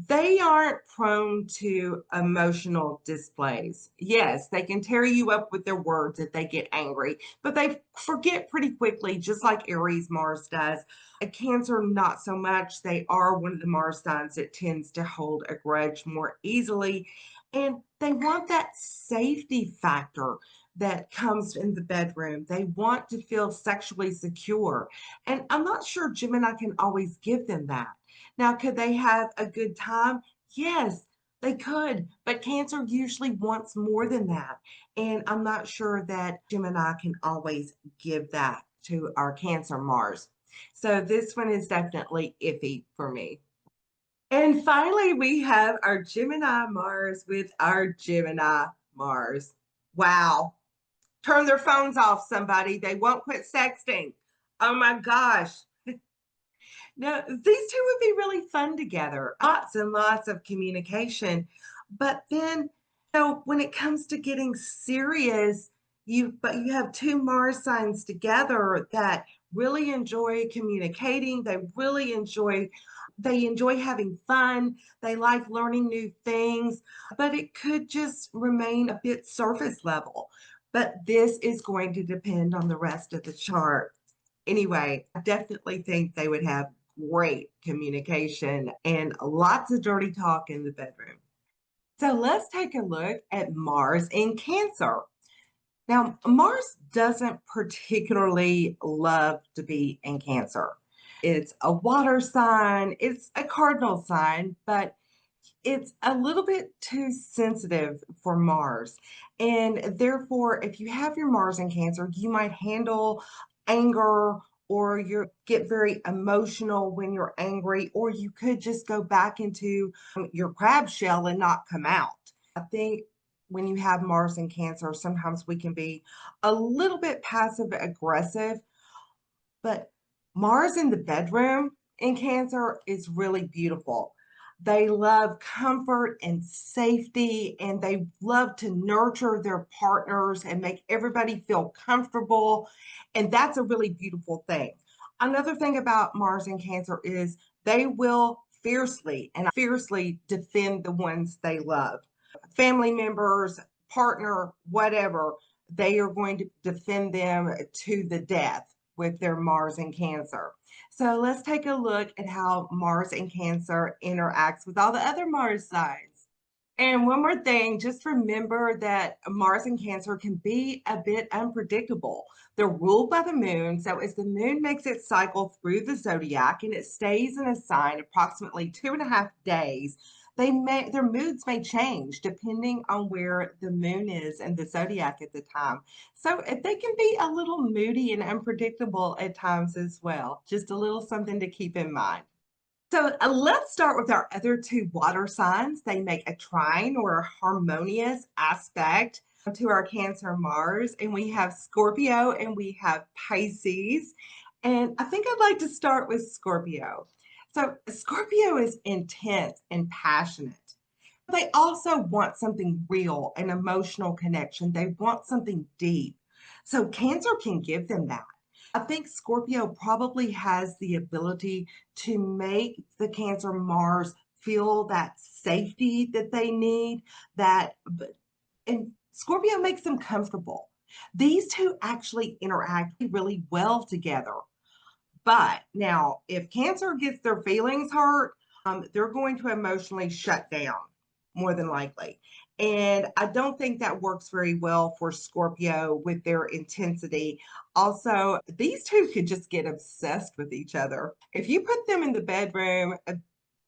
They aren't prone to emotional displays. Yes, they can tear you up with their words if they get angry, but they forget pretty quickly, just like Aries Mars does. A Cancer, not so much. They are one of the Mars signs that tends to hold a grudge more easily, and they want that safety factor that comes in the bedroom. They want to feel sexually secure. And I'm not sure Gemini can always give them that. Now, could they have a good time? Yes, they could. But Cancer usually wants more than that. And I'm not sure that Gemini can always give that to our Cancer Mars. So this one is definitely iffy for me. And finally, we have our Gemini Mars with our Gemini Mars. Wow. Turn their phones off, somebody. They won't quit sexting. Oh my gosh. No, these two would be really fun together. Lots and lots of communication. But then, when it comes to getting serious, you have two Mars signs together that really enjoy communicating. They enjoy having fun. They like learning new things, but it could just remain a bit surface level. But this is going to depend on the rest of the chart. Anyway, I definitely think they would have great communication and lots of dirty talk in the bedroom. So let's take a look at Mars in Cancer. Now, Mars doesn't particularly love to be in Cancer. It's a water sign, it's a cardinal sign, but it's a little bit too sensitive for Mars. And therefore, if you have your Mars in Cancer, you might handle anger, or you get very emotional when you're angry, or you could just go back into your crab shell and not come out. I think when you have Mars in Cancer, sometimes we can be a little bit passive aggressive, but Mars in the bedroom in Cancer is really beautiful. They love comfort and safety, and they love to nurture their partners and make everybody feel comfortable. And that's a really beautiful thing. Another thing about Mars in Cancer is they will fiercely defend the ones they love. Family members, partner, whatever, they are going to defend them to the death with their Mars in Cancer. So let's take a look at how Mars in Cancer interacts with all the other Mars signs. And one more thing, just remember that Mars in Cancer can be a bit unpredictable. They're ruled by the moon. So as the moon makes its cycle through the zodiac and it stays in a sign approximately 2.5 days, their moods may change depending on where the moon is in the zodiac at the time. So they can be a little moody and unpredictable at times as well. Just a little something to keep in mind. So let's start with our other two water signs. They make a trine or a harmonious aspect to our Cancer Mars, and we have Scorpio and we have Pisces. And I think I'd like to start with Scorpio. So Scorpio is intense and passionate. They also want something real, an emotional connection. They want something deep. So Cancer can give them that. I think Scorpio probably has the ability to make the Cancer Mars feel that safety that they need, and Scorpio makes them comfortable. These two actually interact really well together. But now, if Cancer gets their feelings hurt, they're going to emotionally shut down, more than likely. And I don't think that works very well for Scorpio with their intensity. Also, these two could just get obsessed with each other. If you put them in the bedroom,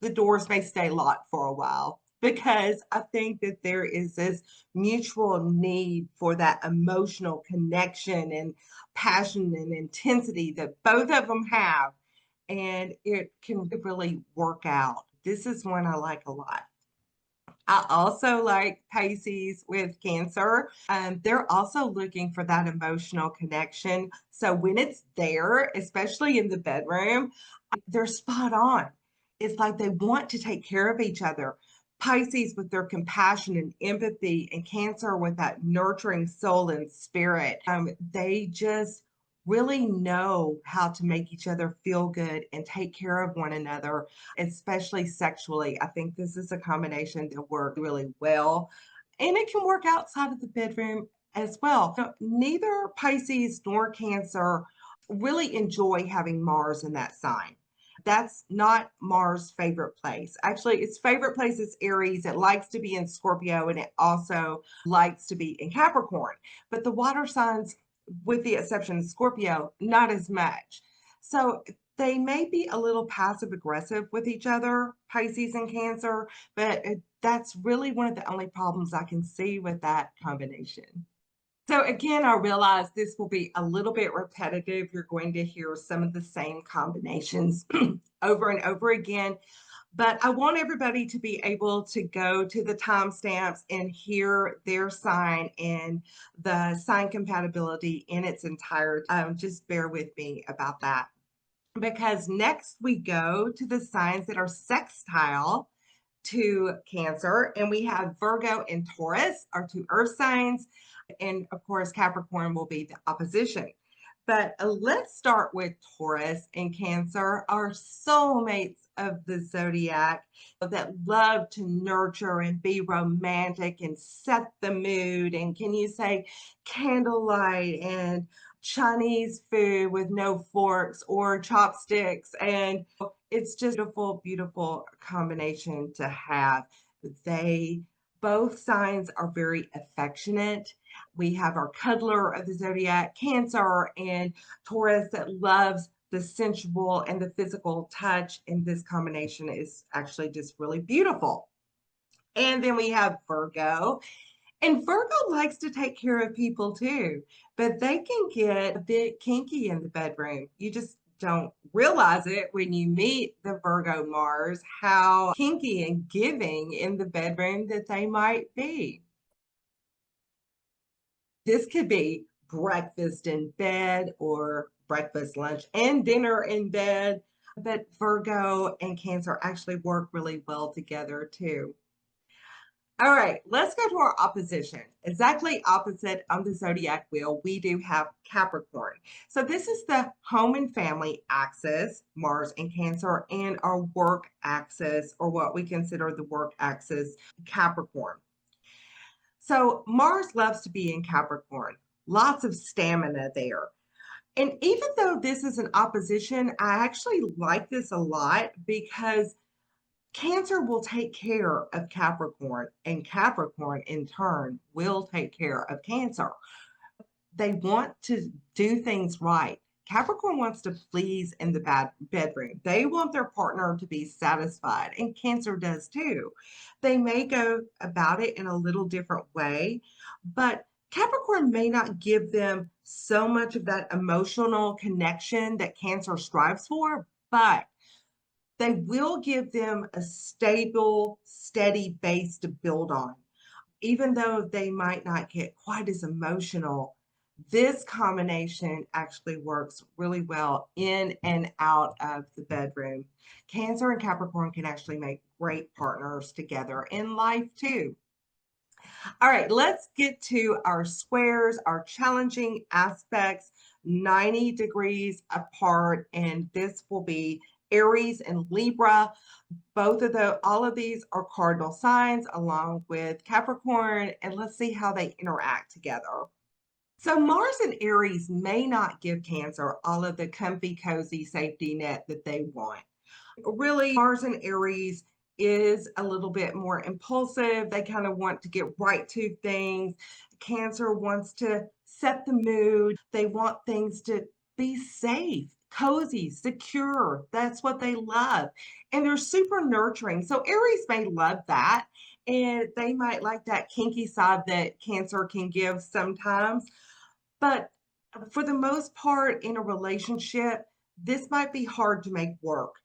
the doors may stay locked for a while because I think that there is this mutual need for that emotional connection and passion and intensity that both of them have. And it can really work out. This is one I like a lot. I also like Pisces with Cancer. They're also looking for that emotional connection. So when it's there, especially in the bedroom, they're spot on. It's like they want to take care of each other. Pisces with their compassion and empathy, and Cancer with that nurturing soul and spirit. They just really know how to make each other feel good and take care of one another, especially sexually. I think this is a combination that works really well, and it can work outside of the bedroom as well. So neither Pisces nor Cancer really enjoy having Mars in that sign. That's not Mars' favorite place. Actually, its favorite place is Aries. It likes to be in Scorpio and it also likes to be in Capricorn. But the water signs, with the exception of Scorpio, not as much. So they may be a little passive aggressive with each other, Pisces and Cancer, but that's really one of the only problems I can see with that combination. So again, I realize this will be a little bit repetitive. You're going to hear some of the same combinations over and over again, but I want everybody to be able to go to the timestamps and hear their sign and the sign compatibility in its entirety. Just bear with me about that. Because next we go to the signs that are sextile to Cancer, and we have Virgo and Taurus, our two earth signs, and of course, Capricorn will be the opposition. But let's start with Taurus and Cancer, our soulmates of the zodiac that love to nurture and be romantic and set the mood. And can you say candlelight and Chinese food with no forks or chopsticks? And it's just a beautiful, beautiful combination to have. They both signs are very affectionate. We have our cuddler of the zodiac, Cancer, and Taurus that loves the sensual and the physical touch. And this combination is actually just really beautiful. And then we have Virgo. And Virgo likes to take care of people too, but they can get a bit kinky in the bedroom. You just don't realize it when you meet the Virgo Mars, how kinky and giving in the bedroom that they might be. This could be breakfast in bed or breakfast, lunch, and dinner in bed. But Virgo and Cancer actually work really well together too. All right, let's go to our opposition. Exactly opposite on the zodiac wheel, we do have Capricorn. So this is the home and family axis, Mars and Cancer, and our work axis, or what we consider the work axis, Capricorn. So Mars loves to be in Capricorn, lots of stamina there. And even though this is an opposition, I actually like this a lot because Cancer will take care of Capricorn, and Capricorn in turn will take care of Cancer. They want to do things right. Capricorn wants to please in the bedroom. They want their partner to be satisfied, and Cancer does too. They may go about it in a little different way, but Capricorn may not give them so much of that emotional connection that Cancer strives for, but they will give them a stable, steady base to build on. Even though they might not get quite as emotional, this combination actually works really well in and out of the bedroom. Cancer and Capricorn can actually make great partners together in life too. All right, let's get to our squares, our challenging aspects, 90 degrees apart, and this will be Aries and Libra. All of these are cardinal signs along with Capricorn, and let's see how they interact together. So Mars and Aries may not give Cancer all of the comfy, cozy safety net that they want. Really, Mars and Aries is a little bit more impulsive. They kind of want to get right to things. Cancer wants to set the mood. They want things to be safe, cozy, secure. That's what they love. And they're super nurturing. So Aries may love that. And they might like that kinky side that Cancer can give sometimes. But for the most part, in a relationship, this might be hard to make work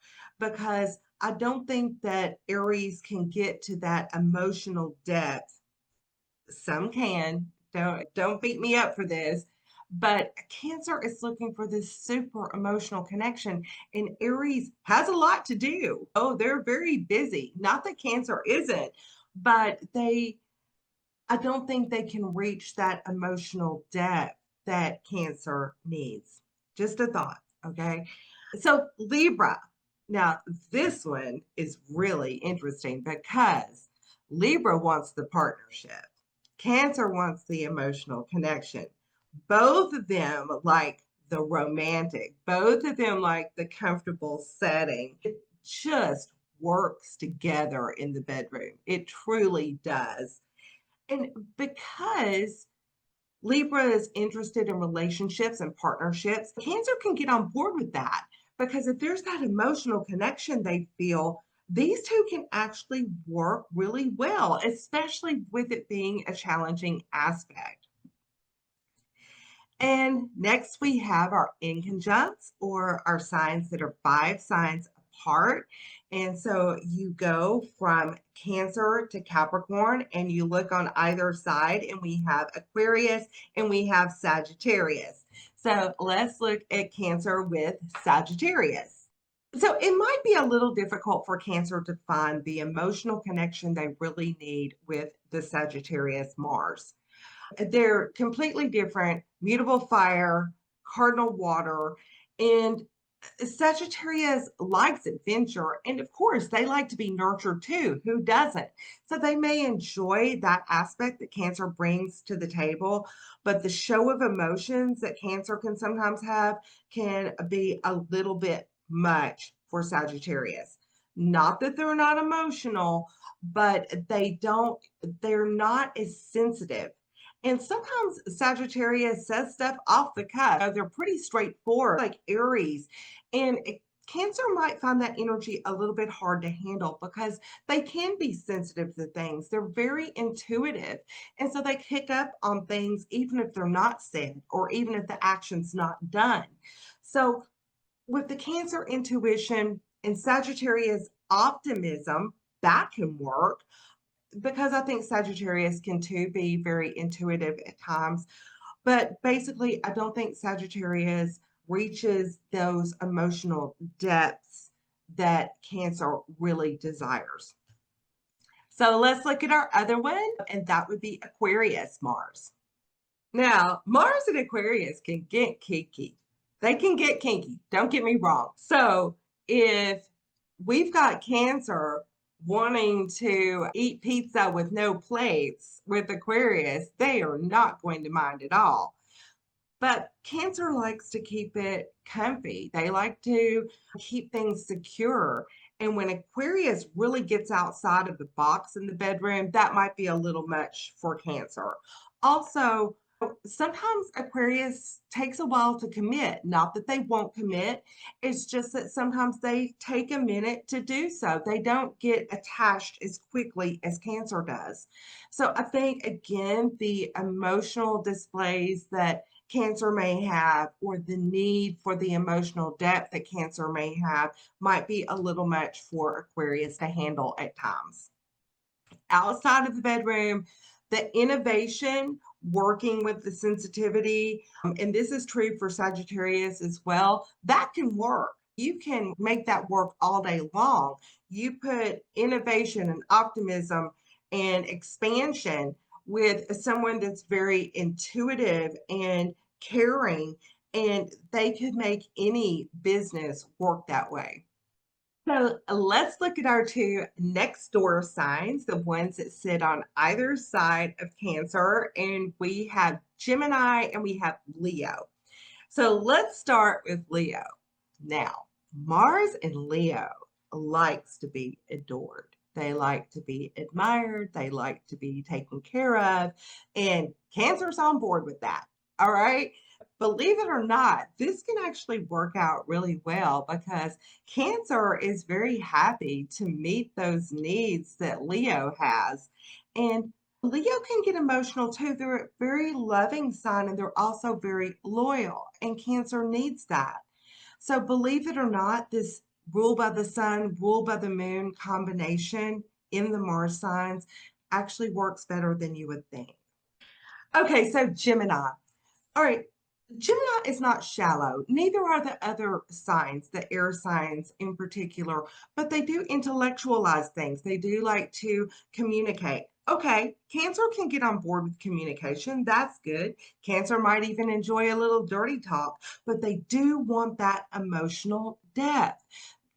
because I don't think that Aries can get to that emotional depth. Some can. Don't beat me up for this. But Cancer is looking for this super emotional connection, and Aries has a lot to do. Oh, they're very busy. Not that Cancer isn't, but I don't think they can reach that emotional depth that Cancer needs. Just a thought, okay? So, Libra. Now, this one is really interesting because Libra wants the partnership. Cancer wants the emotional connection. Both of them like the romantic, both of them like the comfortable setting. It just works together in the bedroom. It truly does. And because Libra is interested in relationships and partnerships, Cancer can get on board with that because if there's that emotional connection they feel, these two can actually work really well, especially with it being a challenging aspect. And next we have our inconjuncts or our signs that are 5 signs apart. And so you go from Cancer to Capricorn and you look on either side and we have Aquarius and we have Sagittarius. So let's look at Cancer with Sagittarius. So it might be a little difficult for Cancer to find the emotional connection they really need with the Sagittarius Mars. They're completely different, mutable fire, cardinal water, and Sagittarius likes adventure. And of course, they like to be nurtured too. Who doesn't? So they may enjoy that aspect that Cancer brings to the table, but the show of emotions that Cancer can sometimes have can be a little bit much for Sagittarius. Not that they're not emotional, but they're not as sensitive, and sometimes Sagittarius says stuff off the cuff. They're pretty straightforward, like Aries. And Cancer might find that energy a little bit hard to handle because they can be sensitive to things. They're very intuitive. And so they pick up on things even if they're not said or even if the action's not done. So with the Cancer intuition and Sagittarius optimism, that can work because I think Sagittarius can too be very intuitive at times. But basically, I don't think Sagittarius reaches those emotional depths that Cancer really desires. So let's look at our other one, and that would be Aquarius Mars. Now, Mars and Aquarius can get kinky. They can get kinky, don't get me wrong. So if we've got Cancer wanting to eat pizza with no plates with Aquarius, they are not going to mind at all. But Cancer likes to keep it comfy. They like to keep things secure. And when Aquarius really gets outside of the box in the bedroom, that might be a little much for Cancer. Also, sometimes Aquarius takes a while to commit. Not that they won't commit, it's just that sometimes they take a minute to do so. They don't get attached as quickly as Cancer does. So I think, again, the emotional displays that Cancer may have or the need for the emotional depth that Cancer may have might be a little much for Aquarius to handle at times. Outside of the bedroom, the innovation, working with the sensitivity, and this is true for Sagittarius as well, that can work. You can make that work all day long. You put innovation and optimism and expansion with someone that's very intuitive and caring, and they could make any business work that way. So let's look at our two next door signs, the ones that sit on either side of Cancer, and we have Gemini and we have Leo. So let's start with Leo. Now, Mars in Leo likes to be adored. They like to be admired. They like to be taken care of. And Cancer's on board with that. All right. Believe it or not, this can actually work out really well because Cancer is very happy to meet those needs that Leo has. And Leo can get emotional too. They're a very loving sign and they're also very loyal, and Cancer needs that. So, believe it or not, this rule by the sun, rule by the moon combination in the Mars signs actually works better than you would think. Okay, so Gemini. All right. Gemini is not shallow. Neither are the other signs, the air signs in particular, but they do intellectualize things. They do like to communicate. Okay, Cancer can get on board with communication. That's good. Cancer might even enjoy a little dirty talk, but they do want that emotional depth.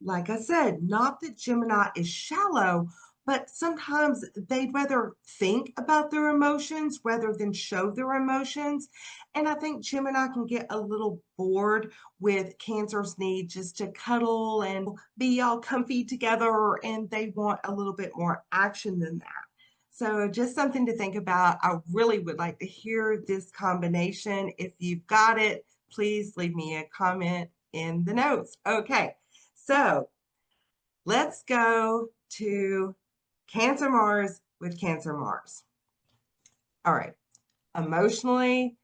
Like I said, not that Gemini is shallow, but sometimes they'd rather think about their emotions rather than show their emotions. And I think Gemini can get a little bored with Cancer's need just to cuddle and be all comfy together, and they want a little bit more action than that. So, just something to think about. I really would like to hear this combination. If you've got it, please leave me a comment in the notes. Okay, so let's go to Cancer Mars with Cancer Mars. All right. Emotionally,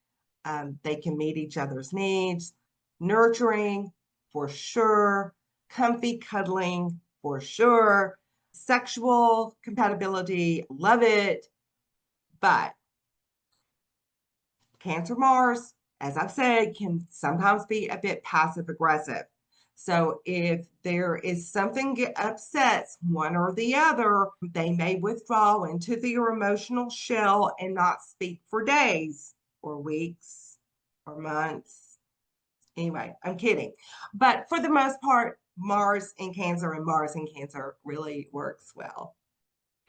they can meet each other's needs. Nurturing, for sure. Comfy cuddling, for sure. Sexual compatibility, love it. But Cancer Mars, as I've said, can sometimes be a bit passive aggressive. So if there is something that upsets one or the other, they may withdraw into their emotional shell and not speak for days or weeks or months. Anyway, I'm kidding. But for the most part, Mars in Cancer and Mars in Cancer really works well.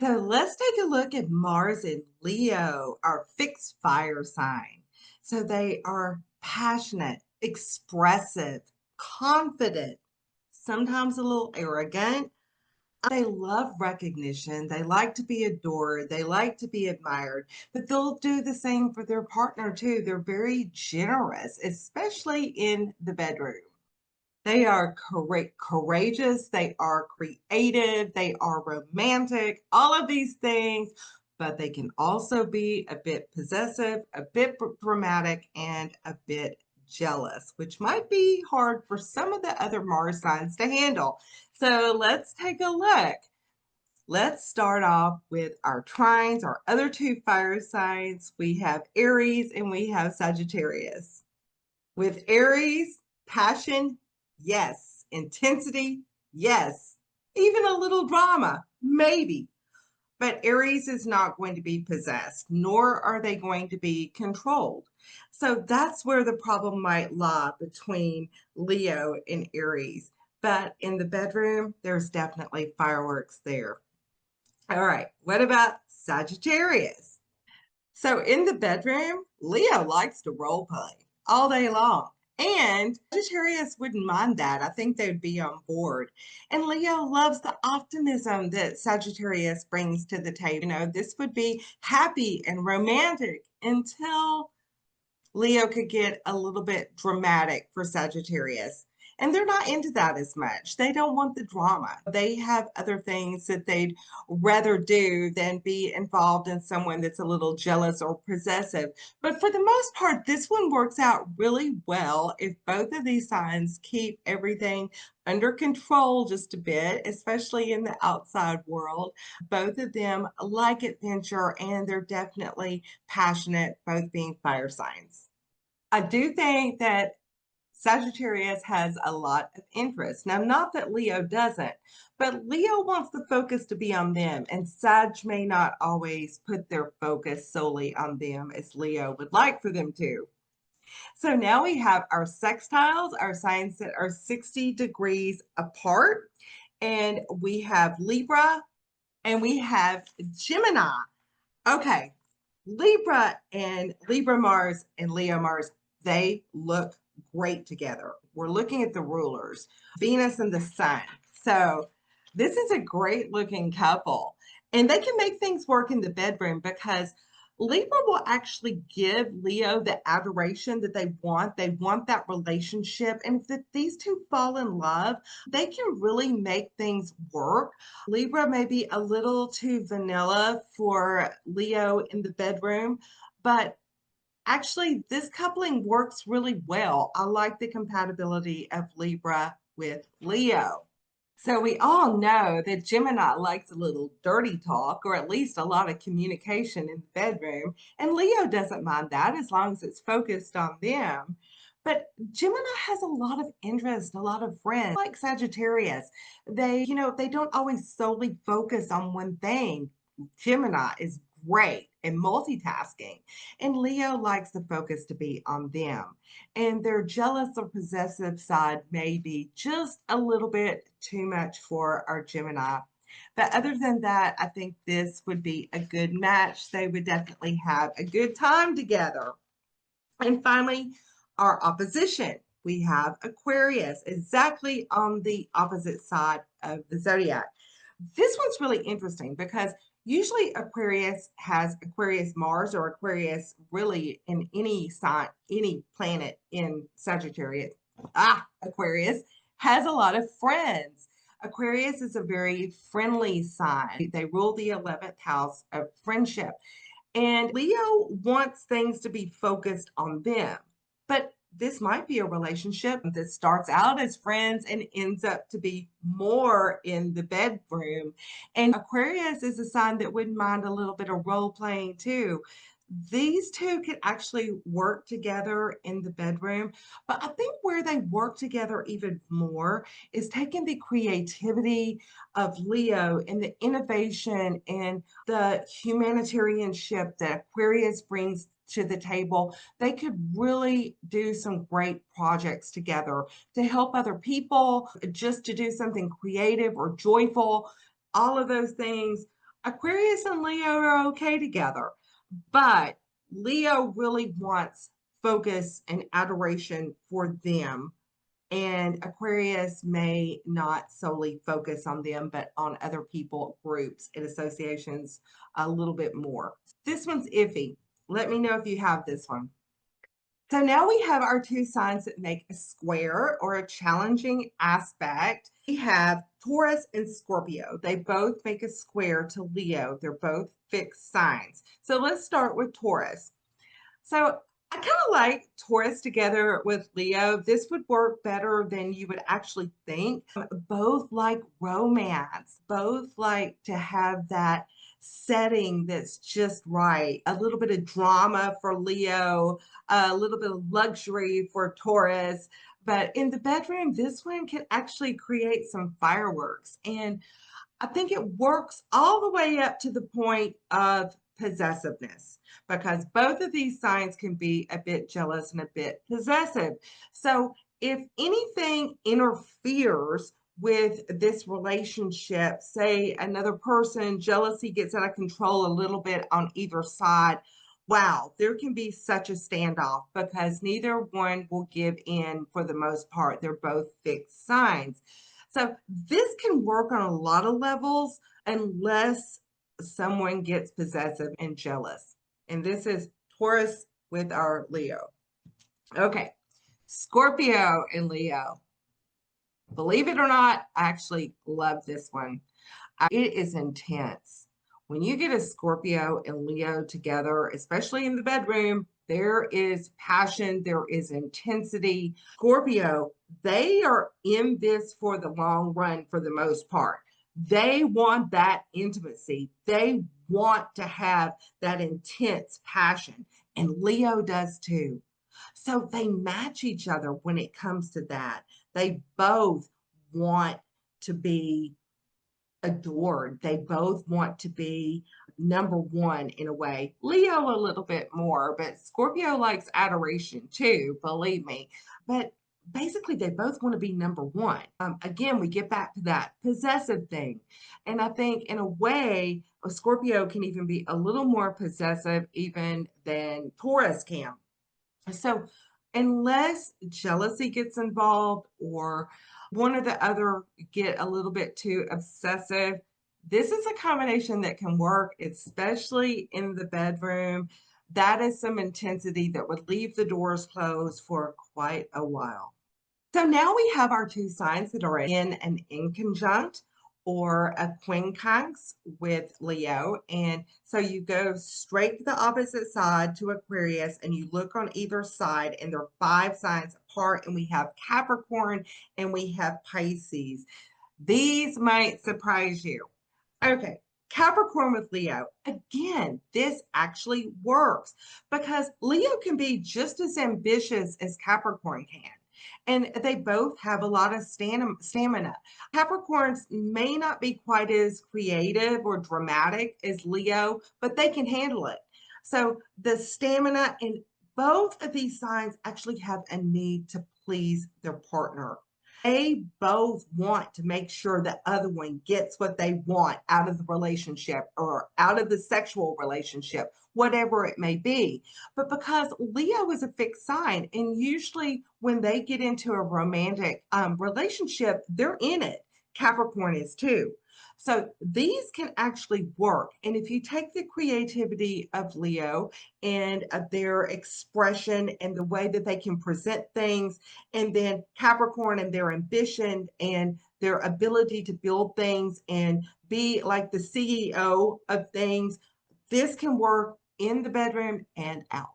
So let's take a look at Mars in Leo, our fixed fire sign. So they are passionate, expressive, confident, sometimes a little arrogant. They love recognition. They like to be adored. They like to be admired, but they'll do the same for their partner too. They're very generous, especially in the bedroom. They are courageous, they are creative, they are romantic, all of these things, but they can also be a bit possessive, a bit dramatic, and a bit jealous, which might be hard for some of the other Mars signs to handle. So let's take a look. Let's start off with our trines, our other two fire signs. We have Aries and we have Sagittarius. With Aries, passion, yes. Intensity, yes. Even a little drama, maybe. But Aries is not going to be possessed, nor are they going to be controlled. So that's where the problem might lie between Leo and Aries. But in the bedroom, there's definitely fireworks there. All right, what about Sagittarius? So in the bedroom, Leo likes to role play all day long. And Sagittarius wouldn't mind that. I think they would be on board. And Leo loves the optimism that Sagittarius brings to the table. You know, this would be happy and romantic until Leo could get a little bit dramatic for Sagittarius. And they're not into that as much. They don't want the drama. They have other things that they'd rather do than be involved in someone that's a little jealous or possessive. But for the most part, this one works out really well if both of these signs keep everything under control just a bit, especially in the outside world. Both of them like adventure and they're definitely passionate, both being fire signs. I do think that Sagittarius has a lot of interest. Now, not that Leo doesn't, but Leo wants the focus to be on them, and Sag may not always put their focus solely on them as Leo would like for them to. So now we have our sextiles, our signs that are 60 degrees apart, and we have Libra and we have Gemini. Okay, Libra and Libra Mars and Leo Mars, they look great together. We're looking at the rulers, Venus and the Sun. So This is a great looking couple, and they can make things work in the bedroom because Libra will actually give Leo the adoration that they want. They want that relationship. And if these two fall in love, they can really make things work. Libra may be a little too vanilla for Leo in the bedroom, but actually, this coupling works really well. I like the compatibility of Libra with Leo. So we all know that Gemini likes a little dirty talk, or at least a lot of communication in the bedroom. And Leo doesn't mind that as long as it's focused on them. But Gemini has a lot of interest, a lot of friends, like Sagittarius. They don't always solely focus on one thing. Gemini is great in multitasking, and Leo likes the focus to be on them. And their jealous or possessive side may be just a little bit too much for our Gemini. But other than that, I think this would be a good match. They would definitely have a good time together. And finally, our opposition. We have Aquarius, exactly on the opposite side of the zodiac. This one's really interesting because usually Aquarius has Aquarius Mars or Aquarius really in any sign, any planet in Sagittarius. Aquarius has a lot of friends. Aquarius is a very friendly sign. They rule the 11th house of friendship. And Leo wants things to be focused on them. But this might be a relationship that starts out as friends and ends up to be more in the bedroom. And Aquarius is a sign that wouldn't mind a little bit of role playing too. These two could actually work together in the bedroom, but I think where they work together even more is taking the creativity of Leo and the innovation and the humanitarianship that Aquarius brings to the table. They could really do some great projects together to help other people, just to do something creative or joyful, all of those things. Aquarius and Leo are okay together, but Leo really wants focus and adoration for them. And Aquarius may not solely focus on them, but on other people, groups, and associations a little bit more. This one's iffy. Let me know if you have this one. So now we have our two signs that make a square or a challenging aspect. We have Taurus and Scorpio. They both make a square to Leo. They're both fixed signs. So let's start with Taurus. So I kind of like Taurus together with Leo. This would work better than you would actually think. Both like romance, both like to have that setting that's just right. A little bit of drama for Leo, a little bit of luxury for Taurus. But in the bedroom, this one can actually create some fireworks. And I think it works all the way up to the point of possessiveness because both of these signs can be a bit jealous and a bit possessive. So if anything interferes with this relationship, say another person, jealousy gets out of control a little bit on either side, wow, there can be such a standoff because neither one will give in for the most part. They're both fixed signs. So this can work on a lot of levels unless someone gets possessive and jealous. And this is Taurus with our Leo. Okay, Scorpio and Leo. Believe it or not, I actually love this one. It is intense. When you get a Scorpio and Leo together, especially in the bedroom, there is passion, there is intensity. Scorpio, they are in this for the long run for the most part. They want that intimacy. They want to have that intense passion, and Leo does too. So they match each other when it comes to that. They both want to be adored. They both want to be number one in a way. Leo a little bit more, but Scorpio likes adoration too, believe me. But basically, they both want to be number one. Again, we get back to that possessive thing. And I think in a way, a Scorpio can even be a little more possessive even than Taurus can. So unless jealousy gets involved or one or the other get a little bit too obsessive, this is a combination that can work, especially in the bedroom. That is some intensity that would leave the doors closed for quite a while. So now we have our two signs that are in an inconjunct or a quincunx with Leo. And so you go straight to the opposite side to Aquarius and you look on either side, and they're 5 signs apart. And we have Capricorn and we have Pisces. These might surprise you. Okay, Capricorn with Leo. Again, this actually works because Leo can be just as ambitious as Capricorn can. And they both have a lot of stamina. Capricorns may not be quite as creative or dramatic as Leo, but they can handle it. So the stamina in both of these signs actually have a need to please their partner. They both want to make sure the other one gets what they want out of the relationship or out of the sexual relationship, whatever it may be. But because Leo is a fixed sign, and usually when they get into a romantic relationship, they're in it. Capricorn is too. So these can actually work. And if you take the creativity of Leo and their expression and the way that they can present things, and then Capricorn and their ambition and their ability to build things and be like the CEO of things, this can work in the bedroom and out.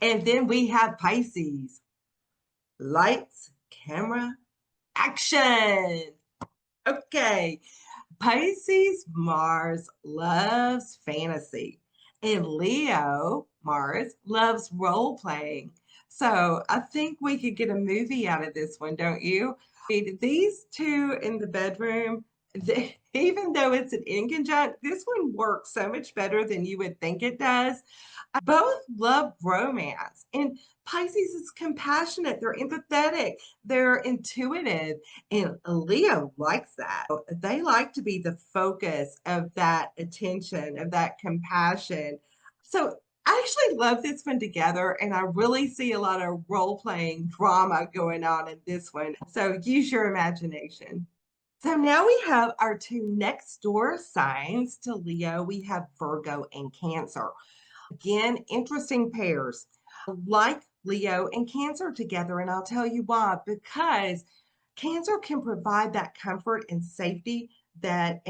And then we have Pisces. Lights, camera, action. Okay. Pisces Mars loves fantasy, and Leo Mars loves role playing. So I think we could get a movie out of this one, don't you? These two in the bedroom, even though it's an inconjunct, this one works so much better than you would think it does. Both love romance, and Pisces is compassionate, they're empathetic, they're intuitive, and Leo likes that. They like to be the focus of that attention, of that compassion. So I actually love this one together, and I really see a lot of role playing drama going on in this one. So use your imagination. So now we have our two next door signs to Leo. We have Virgo and Cancer. Again, interesting pairs. Like Leo and Cancer together, and I'll tell you why. Because Cancer can provide that comfort and safety that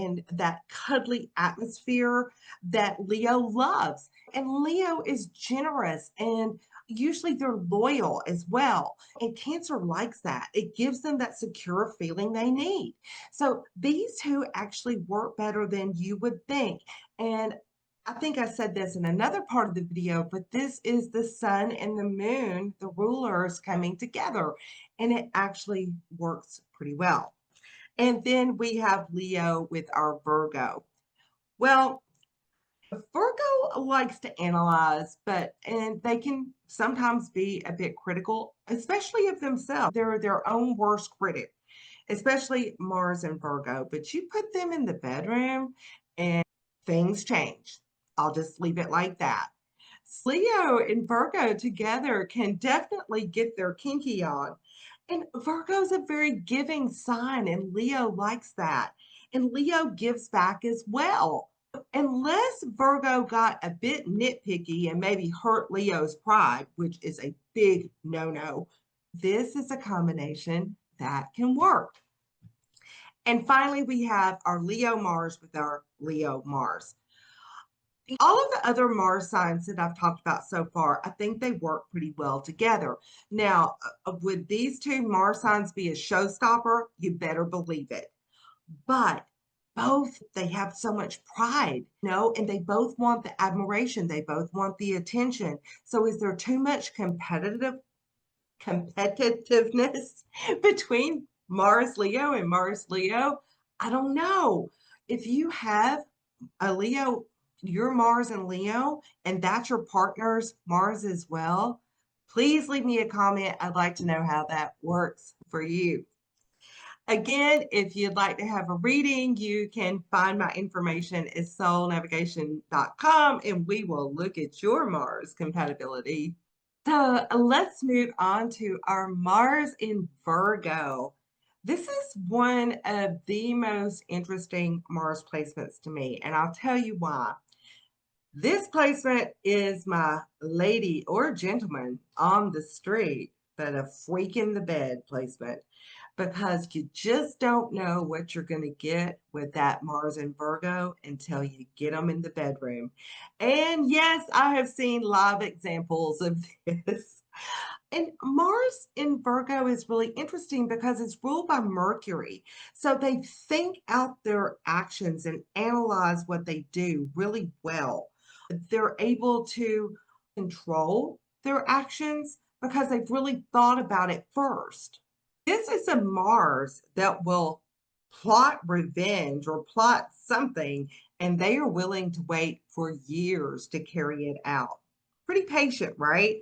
cuddly atmosphere that Leo loves. And Leo is generous, and usually they're loyal as well. And Cancer likes that. It gives them that secure feeling they need. So these two actually work better than you would think. And I think I said this in another part of the video, but this is the sun and the moon, the rulers coming together, and it actually works pretty well. And then we have Leo with our Virgo. Well, Virgo likes to analyze, and they can sometimes be a bit critical, especially of themselves. They're their own worst critic, especially Mars and Virgo. But you put them in the bedroom and things change. I'll just leave it like that. Leo and Virgo together can definitely get their kinky on. And Virgo's a very giving sign, and Leo likes that. And Leo gives back as well. Unless Virgo got a bit nitpicky and maybe hurt Leo's pride, which is a big no-no, this is a combination that can work. And finally, we have our Leo Mars with our Leo Mars. All of the other Mars signs that I've talked about so far, I think they work pretty well together. Now, would these two Mars signs be a showstopper? You better believe it. But both, they have so much pride, and they both want the admiration. They both want the attention. So is there too much competitiveness between Mars Leo and Mars Leo? I don't know. If you have a Leo, your Mars and Leo, and that's your partner's Mars as well, please leave me a comment. I'd like to know how that works for you. Again, if you'd like to have a reading, you can find my information at soulnavigation.com, and we will look at your Mars compatibility. So let's move on to our Mars in Virgo. This is one of the most interesting Mars placements to me, and I'll tell you why. This placement is my lady or gentleman on the street, but a freak in the bed placement because you just don't know what you're going to get with that Mars in Virgo until you get them in the bedroom. And yes, I have seen live examples of this. And Mars in Virgo is really interesting because it's ruled by Mercury. So they think out their actions and analyze what they do really well. They're able to control their actions because they've really thought about it first. This is a Mars that will plot revenge or plot something, and they are willing to wait for years to carry it out. Pretty patient, right?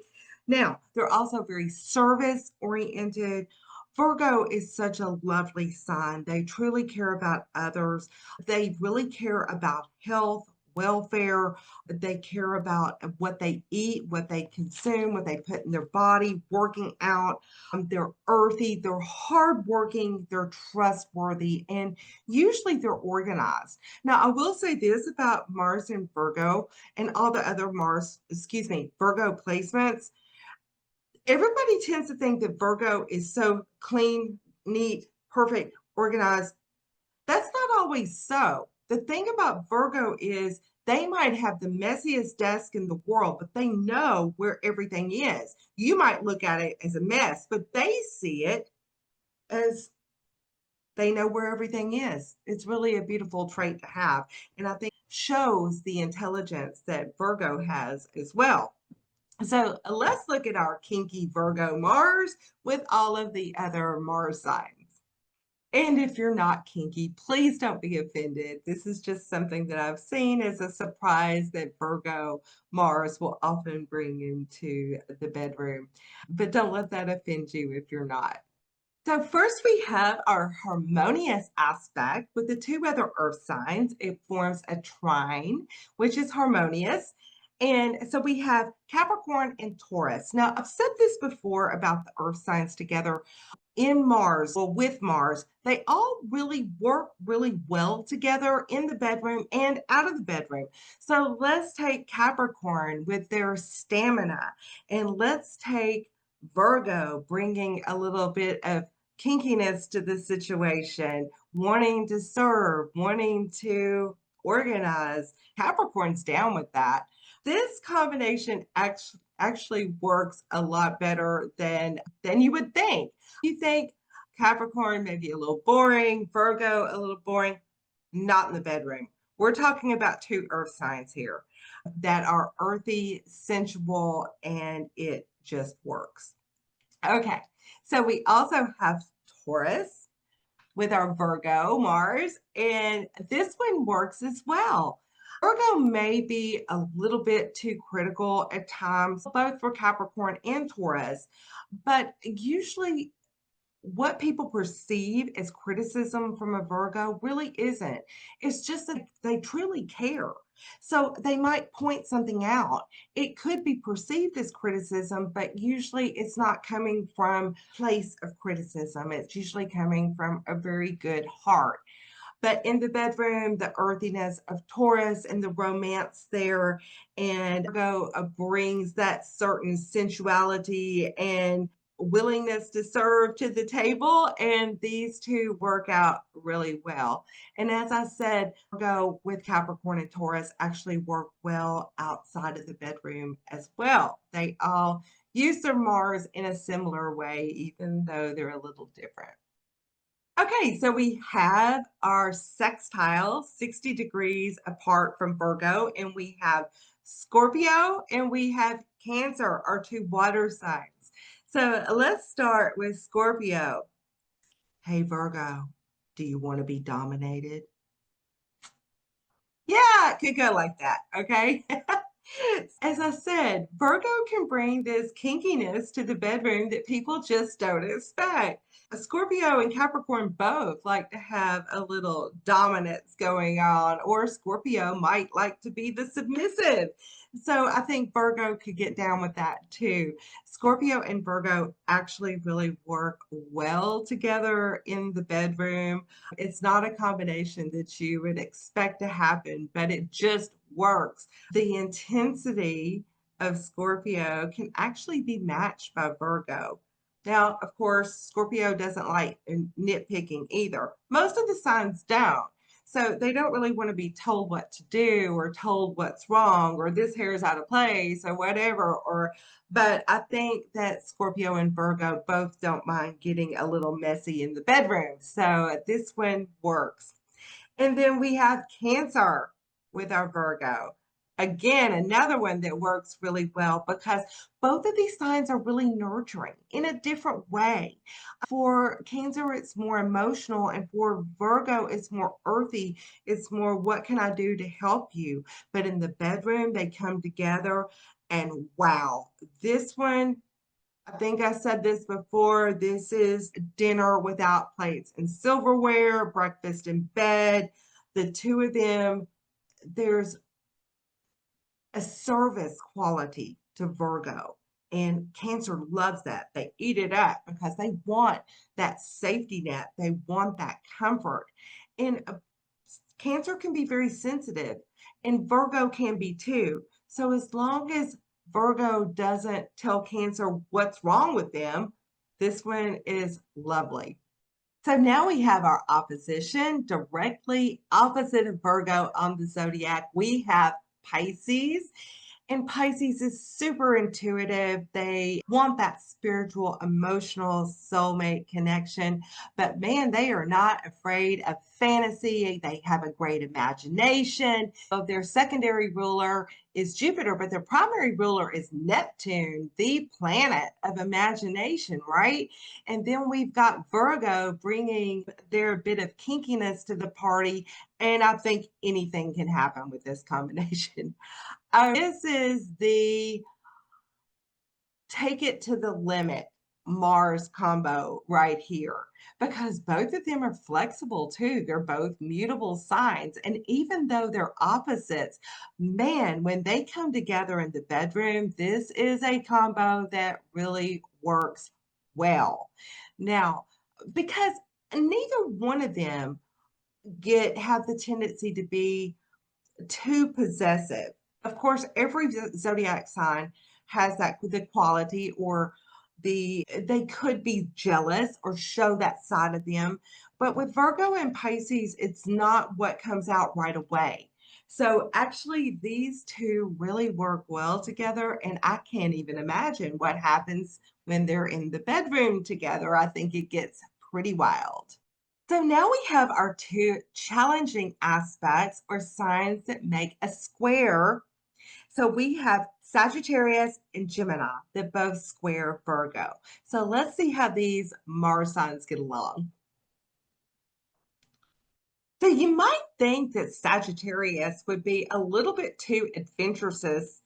Now, they're also very service oriented. Virgo is such a lovely sign. They truly care about others. They really care about health, welfare. They care about what they eat, what they consume, what they put in their body, working out. They're earthy, they're hardworking, they're trustworthy, and usually they're organized. Now, I will say this about Mars and Virgo and all the other Virgo placements. Everybody tends to think that Virgo is so clean, neat, perfect, organized. That's not always so. The thing about Virgo is they might have the messiest desk in the world, but they know where everything is. You might look at it as a mess, but they see it as they know where everything is. It's really a beautiful trait to have. And I think shows the intelligence that Virgo has as well. So let's look at our kinky Virgo Mars with all of the other Mars signs. And if you're not kinky, please don't be offended. This is just something that I've seen as a surprise that Virgo Mars will often bring into the bedroom. But don't let that offend you if you're not. So first we have our harmonious aspect with the two other earth signs. It forms a trine, which is harmonious. And so we have Capricorn and Taurus. Now, I've said this before about the earth signs together in Mars, well, with Mars, they all really work really well together in the bedroom and out of the bedroom. So let's take Capricorn with their stamina, and let's take Virgo bringing a little bit of kinkiness to the situation, wanting to serve, wanting to organize. Capricorn's down with that. This combination actually works a lot better than you would think. You think Capricorn may be a little boring, Virgo a little boring, not in the bedroom. We're talking about two earth signs here that are earthy, sensual, and it just works. Okay, so we also have Taurus with our Virgo Mars, and this one works as well. Virgo may be a little bit too critical at times, both for Capricorn and Taurus, but usually what people perceive as criticism from a Virgo really isn't. It's just that they truly care. So they might point something out. It could be perceived as criticism, but usually it's not coming from a place of criticism. It's usually coming from a very good heart. But in the bedroom, the earthiness of Taurus and the romance there, and Virgo brings that certain sensuality and willingness to serve to the table, and these two work out really well. And as I said, Virgo with Capricorn and Taurus actually work well outside of the bedroom as well. They all use their Mars in a similar way, even though they're a little different. Okay, so we have our sextile 60 degrees apart from Virgo, and we have Scorpio and we have Cancer, our two water signs. So let's start with Scorpio. Hey, Virgo, do you want to be dominated? Yeah, it could go like that, okay? As I said, Virgo can bring this kinkiness to the bedroom that people just don't expect. Scorpio and Capricorn both like to have a little dominance going on, or Scorpio might like to be the submissive. So I think Virgo could get down with that too. Scorpio and Virgo actually really work well together in the bedroom. It's not a combination that you would expect to happen, but it just works. The intensity of Scorpio can actually be matched by Virgo. Now, of course, Scorpio doesn't like nitpicking either. Most of the signs don't. So they don't really want to be told what to do or told what's wrong or this hair is out of place or whatever. But I think that Scorpio and Virgo both don't mind getting a little messy in the bedroom. So this one works. And then we have Cancer with our Virgo. Again, another one that works really well because both of these signs are really nurturing in a different way. For Cancer, it's more emotional, and for Virgo, it's more earthy. It's more, what can I do to help you? But in the bedroom, they come together, and wow, this one, I think I said this before. This is dinner without plates and silverware, breakfast in bed. The two of them, there's a service quality to Virgo. And Cancer loves that. They eat it up because they want that safety net. They want that comfort. And Cancer can be very sensitive, and Virgo can be too. So as long as Virgo doesn't tell Cancer what's wrong with them, this one is lovely. So now we have our opposition directly opposite of Virgo on the zodiac. We have Pisces. And Pisces is super intuitive. They want that spiritual, emotional soulmate connection. But man, they are not afraid of fantasy. They have a great imagination. So their secondary ruler is Jupiter, but their primary ruler is Neptune, the planet of imagination, right? And then we've got Virgo bringing their bit of kinkiness to the party. And I think anything can happen with this combination. This is the take it to the limit Mars combo right here because both of them are flexible too. They're both mutable signs. And even though they're opposites, man, when they come together in the bedroom, this is a combo that really works well. Now, because neither one of them have the tendency to be too possessive. Of course, every zodiac sign has that the quality or they could be jealous or show that side of them. But with Virgo and Pisces, it's not what comes out right away. So actually, these two really work well together, and I can't even imagine what happens when they're in the bedroom together. I think it gets pretty wild. So now we have our two challenging aspects or signs that make a square. So we have Sagittarius and Gemini that both square Virgo. So let's see how these Mars signs get along. So you might think that Sagittarius would be a little bit too adventurous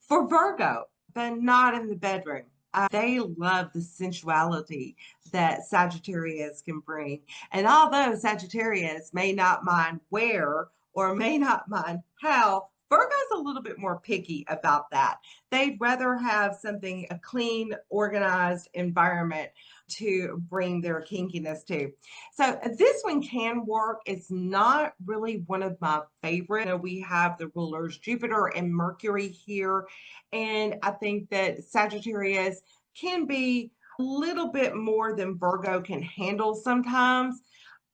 for Virgo, but not in the bedroom. They love the sensuality that Sagittarius can bring. And although Sagittarius may not mind where or may not mind how, Virgo's a little bit more picky about that. They'd rather have something, a clean, organized environment to bring their kinkiness to. So this one can work. It's not really one of my favorite. We have the rulers Jupiter and Mercury here. And I think that Sagittarius can be a little bit more than Virgo can handle sometimes.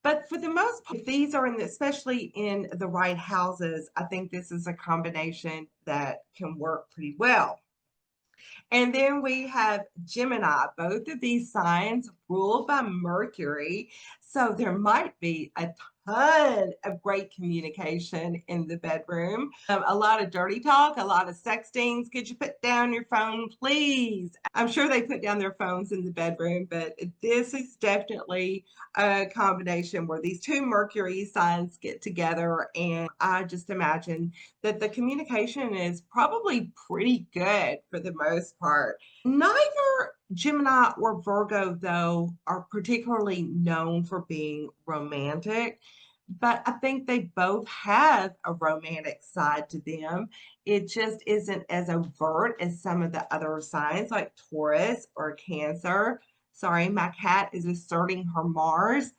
But for the most part, if these are especially in the right houses, I think this is a combination that can work pretty well. And then we have Gemini. Both of these signs ruled by Mercury. So there might be a ton of great communication in the bedroom. A lot of dirty talk, a lot of sextings. Could you put down your phone, please? I'm sure they put down their phones in the bedroom, but this is definitely a combination where these two Mercury signs get together. And I just imagine that the communication is probably pretty good for the most part. Neither Gemini or Virgo, though, are particularly known for being romantic. but I think they both have a romantic side to them. It just isn't as overt as some of the other signs like Taurus or Cancer. Sorry, my cat is asserting her Mars.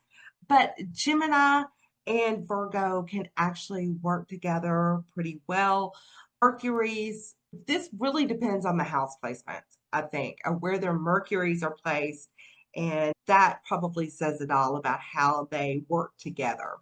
But Gemini and Virgo can actually work together pretty well. Mercury's, this really depends on the house placements, I think, of where their Mercuries are placed. And that probably says it all about how they work together.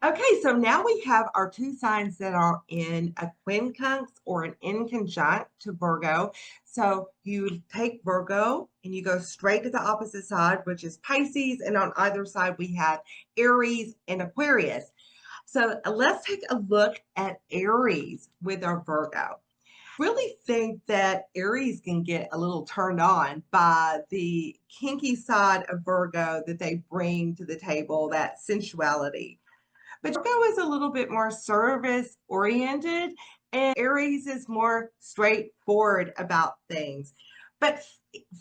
Okay, so now we have our two signs that are in a quincunx or an inconjunct to Virgo. So you take Virgo and you go straight to the opposite side, which is Pisces, and on either side we have Aries and Aquarius. So let's take a look at Aries with our Virgo. Really think that Aries can get a little turned on by the kinky side of Virgo that they bring to the table, that sensuality. But Virgo is a little bit more service oriented, and Aries is more straightforward about things. But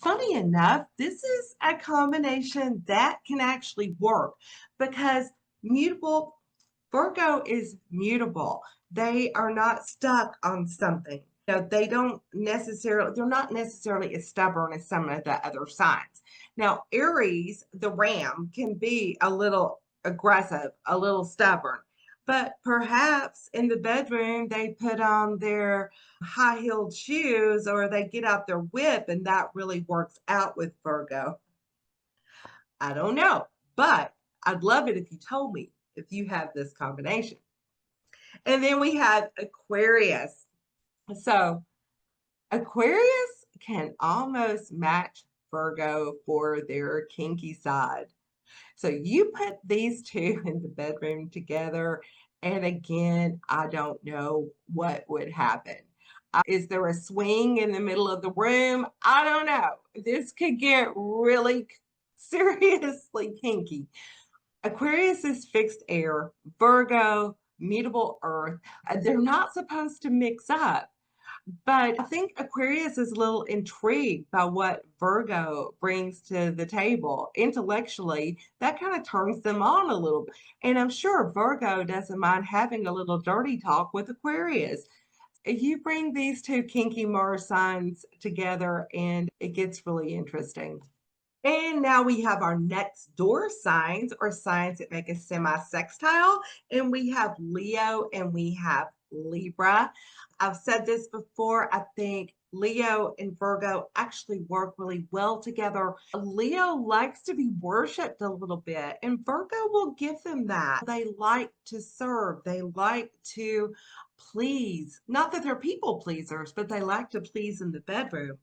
funny enough, this is a combination that can actually work because mutable Virgo is mutable. They are not stuck on something. They don't necessarily, they're not necessarily as stubborn as some of the other signs. Now, Aries, the ram, can be a little aggressive, a little stubborn, but perhaps in the bedroom they put on their high-heeled shoes or they get out their whip and that really works out with Virgo. I don't know, but I'd love it if you told me if you have this combination. And then we have Aquarius. So Aquarius can almost match Virgo for their kinky side. So you put these two in the bedroom together, and again, I don't know what would happen. Is there a swing in the middle of the room? I don't know. This could get really seriously kinky. Aquarius is fixed air, Virgo, mutable earth. They're not supposed to mix up. But I think Aquarius is a little intrigued by what Virgo brings to the table. Intellectually, that kind of turns them on a little bit. And I'm sure Virgo doesn't mind having a little dirty talk with Aquarius. You bring these two kinky Mars signs together, and it gets really interesting. And now we have our next door signs or signs that make a semi-sextile. And we have Leo and we have Libra. I've said this before. I think Leo and Virgo actually work really well together. Leo likes to be worshiped a little bit, and Virgo will give them that. They like to serve, they like to please. Not that they're people pleasers, but they like to please in the bedroom.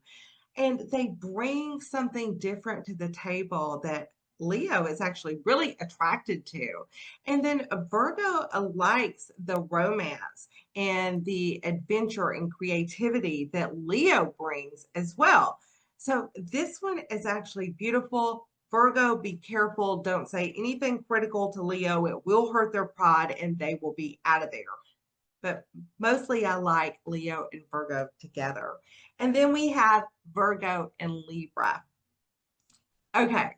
And they bring something different to the table that Leo is actually really attracted to. And then Virgo likes the romance and the adventure and creativity that Leo brings as well. So this one is actually beautiful. Virgo, be careful. Don't say anything critical to Leo. It will hurt their pride and they will be out of there. But mostly I like Leo and Virgo together. And then we have Virgo and Libra. Okay.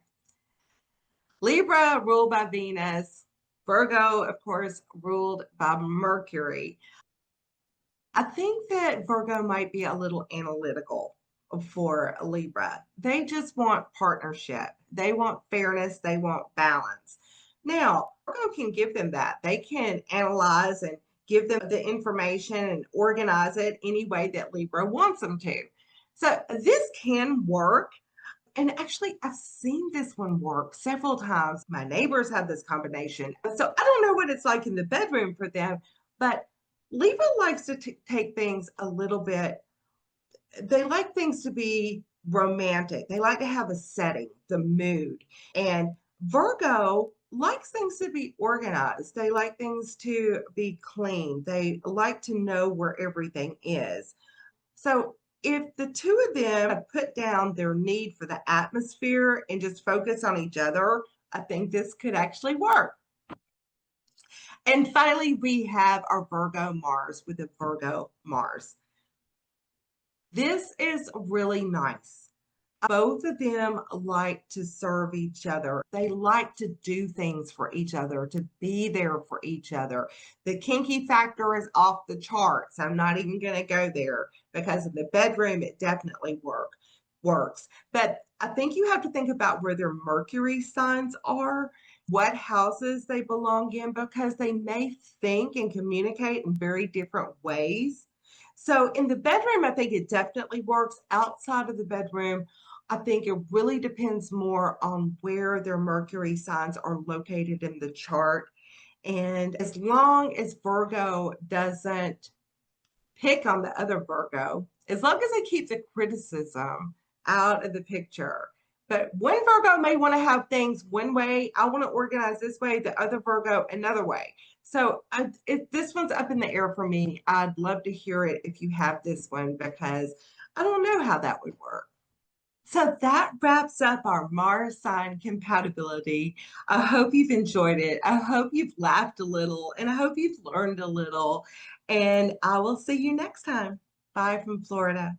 Libra ruled by Venus. Virgo, of course, ruled by Mercury. I think that Virgo might be a little analytical for Libra. They just want partnership. They want fairness. They want balance. Now, Virgo can give them that. They can analyze and give them the information and organize it any way that Libra wants them to. So this can work. And actually, I've seen this one work several times. My neighbors have this combination. So I don't know what it's like in the bedroom for them, but Libra likes to take things a little bit, they like things to be romantic. They like to have a setting, the mood. And Virgo likes things to be organized. They like things to be clean. They like to know where everything is. So if the two of them have put down their need for the atmosphere and just focus on each other, I think this could actually work. And finally, we have our Virgo Mars with the Virgo Mars. This is really nice. Both of them like to serve each other. They like to do things for each other, to be there for each other. The kinky factor is off the charts. I'm not even going to go there because in the bedroom, it definitely works. But I think you have to think about where their Mercury signs are, what houses they belong in, because they may think and communicate in very different ways. So in the bedroom, I think it definitely works. Outside of the bedroom, I think it really depends more on where their Mercury signs are located in the chart. And as long as Virgo doesn't pick on the other Virgo, as long as they keep the criticism out of the picture. But one Virgo may want to have things one way. I want to organize this way, the other Virgo another way. So if this one's up in the air for me, I'd love to hear it if you have this one because I don't know how that would work. So that wraps up our Mars sign compatibility. I hope you've enjoyed it. I hope you've laughed a little and I hope you've learned a little. And I will see you next time. Bye from Florida.